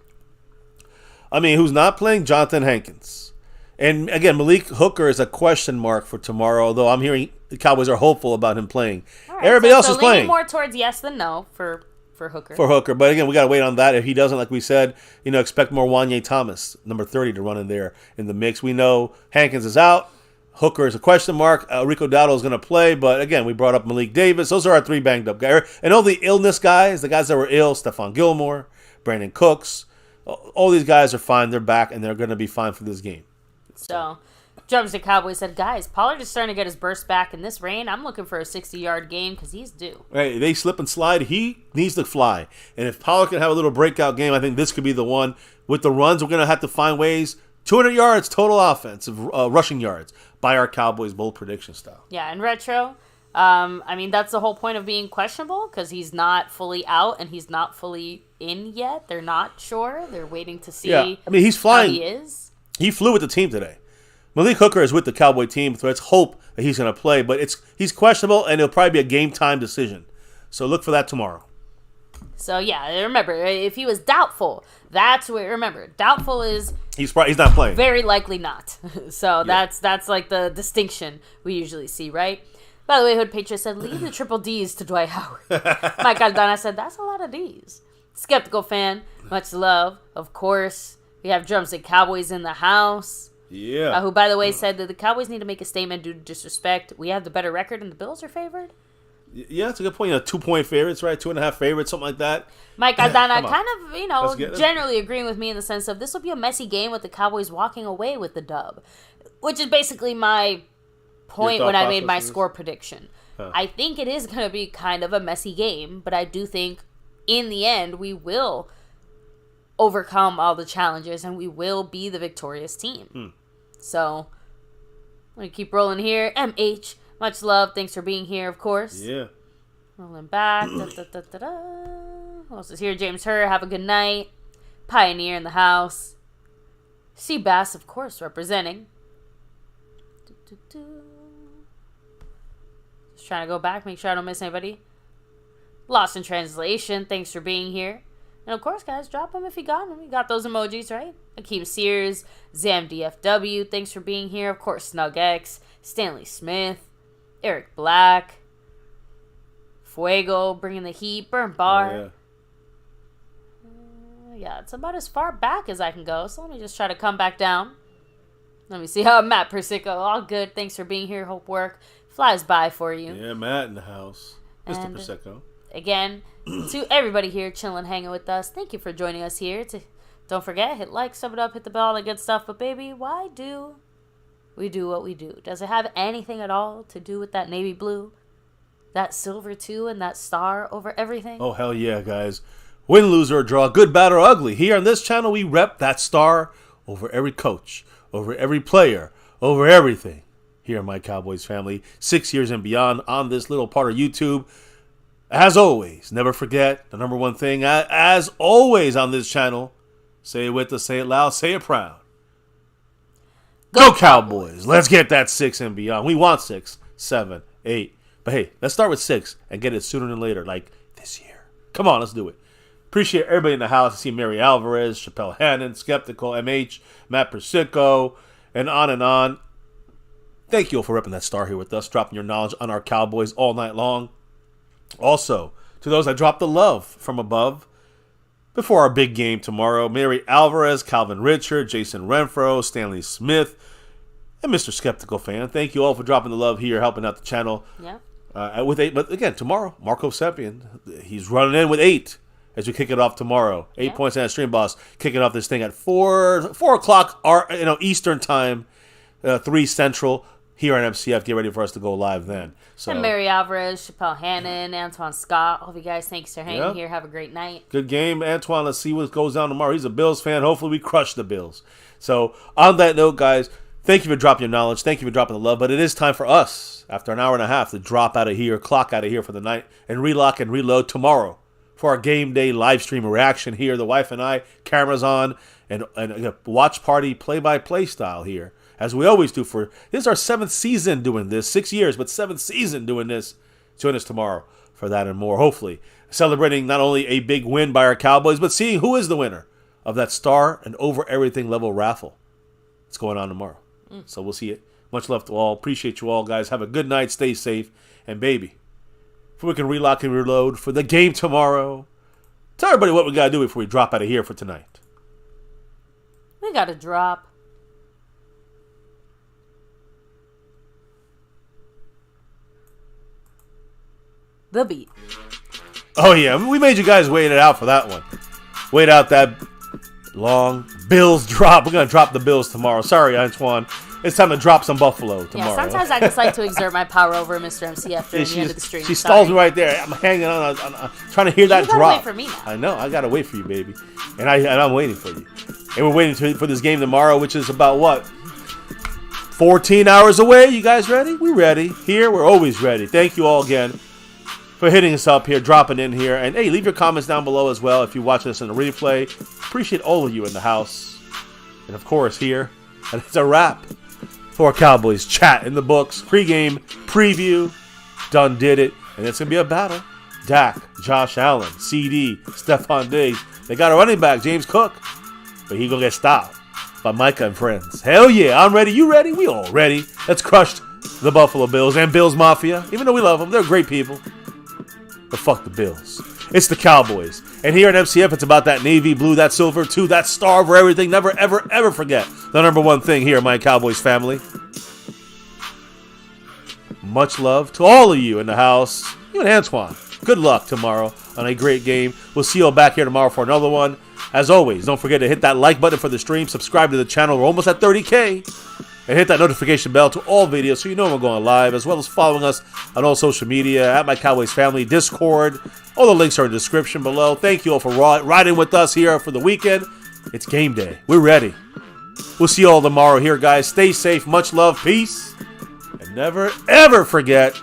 I mean, who's not playing? Jonathan Hankins. And, again, Malik Hooker is a question mark for tomorrow, although I'm hearing the Cowboys are hopeful about him playing. Right, everybody else is playing. More towards yes than no for Hooker. For Hooker. But, again, we got to wait on that. If he doesn't, like we said, expect more Wanye Thomas, number 30, to run in there in the mix. We know Hankins is out. Hooker is a question mark. Rico Dowdle is going to play. But, again, we brought up Malik Davis. Those are our 3 banged-up guys. And all the illness guys, the guys that were ill, Stephon Gilmore, Brandon Cooks, all these guys are fine. They're back, and they're going to be fine for this game. So, Drumstick Cowboy said, guys, Pollard is starting to get his burst back in this rain. I'm looking for a 60-yard game because he's due. Hey, they slip and slide. He needs to fly. And if Pollard can have a little breakout game, I think this could be the one. With the runs, we're going to have to find ways. 200 yards total offensive, rushing yards by our Cowboys bold prediction style. Yeah, and Retro, that's the whole point of being questionable because he's not fully out and he's not fully in yet. They're not sure. They're waiting to see he's flying. How he is. He flew with the team today. Malik Hooker is with the Cowboy team, so let's hope that he's going to play. But he's questionable, and it'll probably be a game-time decision. So look for that tomorrow. So, yeah, remember, if he was doubtful, that's where, remember, doubtful is... He's not playing. Very likely not. So that's like the distinction we usually see, right? By the way, Hood Patriot said, leave the triple Ds to Dwight Howard. Mike Aldana said, that's a lot of Ds. Skeptical Fan, much love, of course. We have Drumstick Cowboys in the house. Yeah. Who, by the way, said that the Cowboys need to make a statement due to disrespect. We have the better record and the Bills are favored. Yeah, that's a good point. 2-point favorites, right? 2.5 favorites, something like that. Mike Aldana kind of, generally agreeing with me in the sense of this will be a messy game with the Cowboys walking away with the dub. Which is basically my point when I made my score prediction. Huh. I think it is going to be kind of a messy game, but I do think in the end we will overcome all the challenges and we will be the victorious team. So, I'm going to keep rolling here. MH, much love. Thanks for being here, of course. Yeah. Rolling back. Who else is here? James Herr, have a good night. Pioneer in the house. Seabass, of course, representing. Just trying to go back, make sure I don't miss anybody. Lost in translation, thanks for being here. And of course, guys, drop them if you got them. You got those emojis, right? Akeem Sears, ZamDFW, thanks for being here. Of course, SnugX, Stanley Smith, Eric Black, Fuego, bringing the heat, Burn Bar. Yeah, it's about as far back as I can go. So let me just try to come back down. Let me see how Matt Persico, all good. Thanks for being here. Hope work flies by for you. Yeah, Matt in the house. Mr. Persico. again, to everybody here chilling, hanging with us, thank you for joining us here. Don't forget, hit like, sub it up, hit the bell, all that good stuff. But baby, why do we do what we do? Does it have anything at all to do with that navy blue, that silver too, and that star over everything? Oh, hell yeah, guys. Win, lose, or draw, good, bad, or ugly. Here on this channel, we rep that star over every coach, over every player, over everything. Here on My Cowboys Family, 6 years and beyond on this little part of YouTube. As always, never forget the number one thing, as always on this channel, say it with us, say it loud, say it proud. Go Cowboys! Let's get that 6 and beyond. We want 6, 7, 8. But hey, let's start with 6 and get it sooner than later, like this year. Come on, let's do it. Appreciate everybody in the house. I see Mary Alvarez, Chappelle Hannon, Skeptical, MH, Matt Persico, and on and on. Thank you all for repping that star here with us, dropping your knowledge on our Cowboys all night long. Also, to those that dropped the love from above, before our big game tomorrow, Mary Alvarez, Calvin Richard, Jason Renfro, Stanley Smith, and Mr. Skeptical Fan. Thank you all for dropping the love here, helping out the channel. Yeah. With 8, but again, tomorrow, Marco Seppian, he's running in with 8 as we kick it off tomorrow. 8 points and a stream boss, kicking off this thing at 4 o'clock Eastern time, 3 Central. Here on MCF, get ready for us to go live then. So, and Mary Alvarez, Chappelle Hannon, Antoine Scott. Hope you guys, thanks for hanging here. Have a great night. Good game, Antoine. Let's see what goes down tomorrow. He's a Bills fan. Hopefully we crush the Bills. So on that note, guys, thank you for dropping your knowledge. Thank you for dropping the love. But it is time for us, after an hour and a half, to drop out of here, clock out of here for the night, and relock and reload tomorrow for our game day live stream reaction here. The wife and I, cameras on, and a watch party play-by-play style here. As we always do this is our 7th season doing this. 6 years, but 7th season doing this. Join us tomorrow for that and more. Hopefully, celebrating not only a big win by our Cowboys, but seeing who is the winner of that star and over everything level raffle. It's going on tomorrow. So we'll see it. Much love to all. Appreciate you all, guys. Have a good night. Stay safe. And baby, before we can relock and reload for the game tomorrow, tell everybody what we got to do before we drop out of here for tonight. We got to drop the beat. Oh, yeah. We made you guys wait it out for that one. Wait out that long Bills drop. We're going to drop the Bills tomorrow. Sorry, Antoine. It's time to drop some Buffalo tomorrow. Yeah, sometimes I just like to exert my power over Mr. MCF during the end of the stream. She stalls me right there. I'm hanging on trying to hear that drop. You gotta wait for me now. I know. I got to wait for you, baby. And I'm waiting for you. And we're waiting for this game tomorrow, which is about, what, 14 hours away? You guys ready? We ready. Here, we're always ready. Thank you all again for hitting us up here, dropping in here. And, hey, leave your comments down below as well if you're watching this in the replay. Appreciate all of you in the house. And, of course, here. And it's a wrap for Cowboys chat in the books. Pre-game preview. Done did it. And it's going to be a battle. Dak, Josh Allen, CD, Stephon Diggs. They got a running back, James Cook. But he going to get stopped by Micah and friends. Hell yeah, I'm ready. You ready? We all ready. Let's crush the Buffalo Bills and Bills Mafia. Even though we love them, they're great people. But fuck the Bills. It's the Cowboys. And here at MCF, it's about that navy blue, that silver too, that star over everything. Never, ever, ever forget the number one thing here, my Cowboys family. Much love to all of you in the house. You and Antoine. Good luck tomorrow on a great game. We'll see you all back here tomorrow for another one. As always, don't forget to hit that like button for the stream. Subscribe to the channel. We're almost at 30K. And hit that notification bell to all videos so you know when we're going live, as well as following us on all social media, at My Cowboys Family, Discord. All the links are in the description below. Thank you all for riding with us here for the weekend. It's game day. We're ready. We'll see you all tomorrow here, guys. Stay safe. Much love. Peace. And never, ever forget,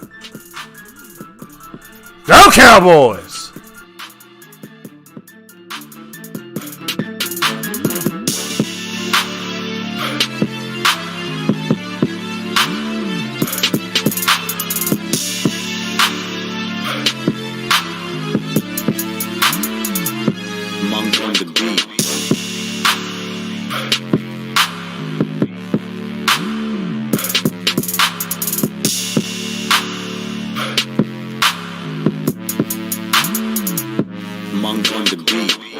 go Cowboys! Monk on the beat.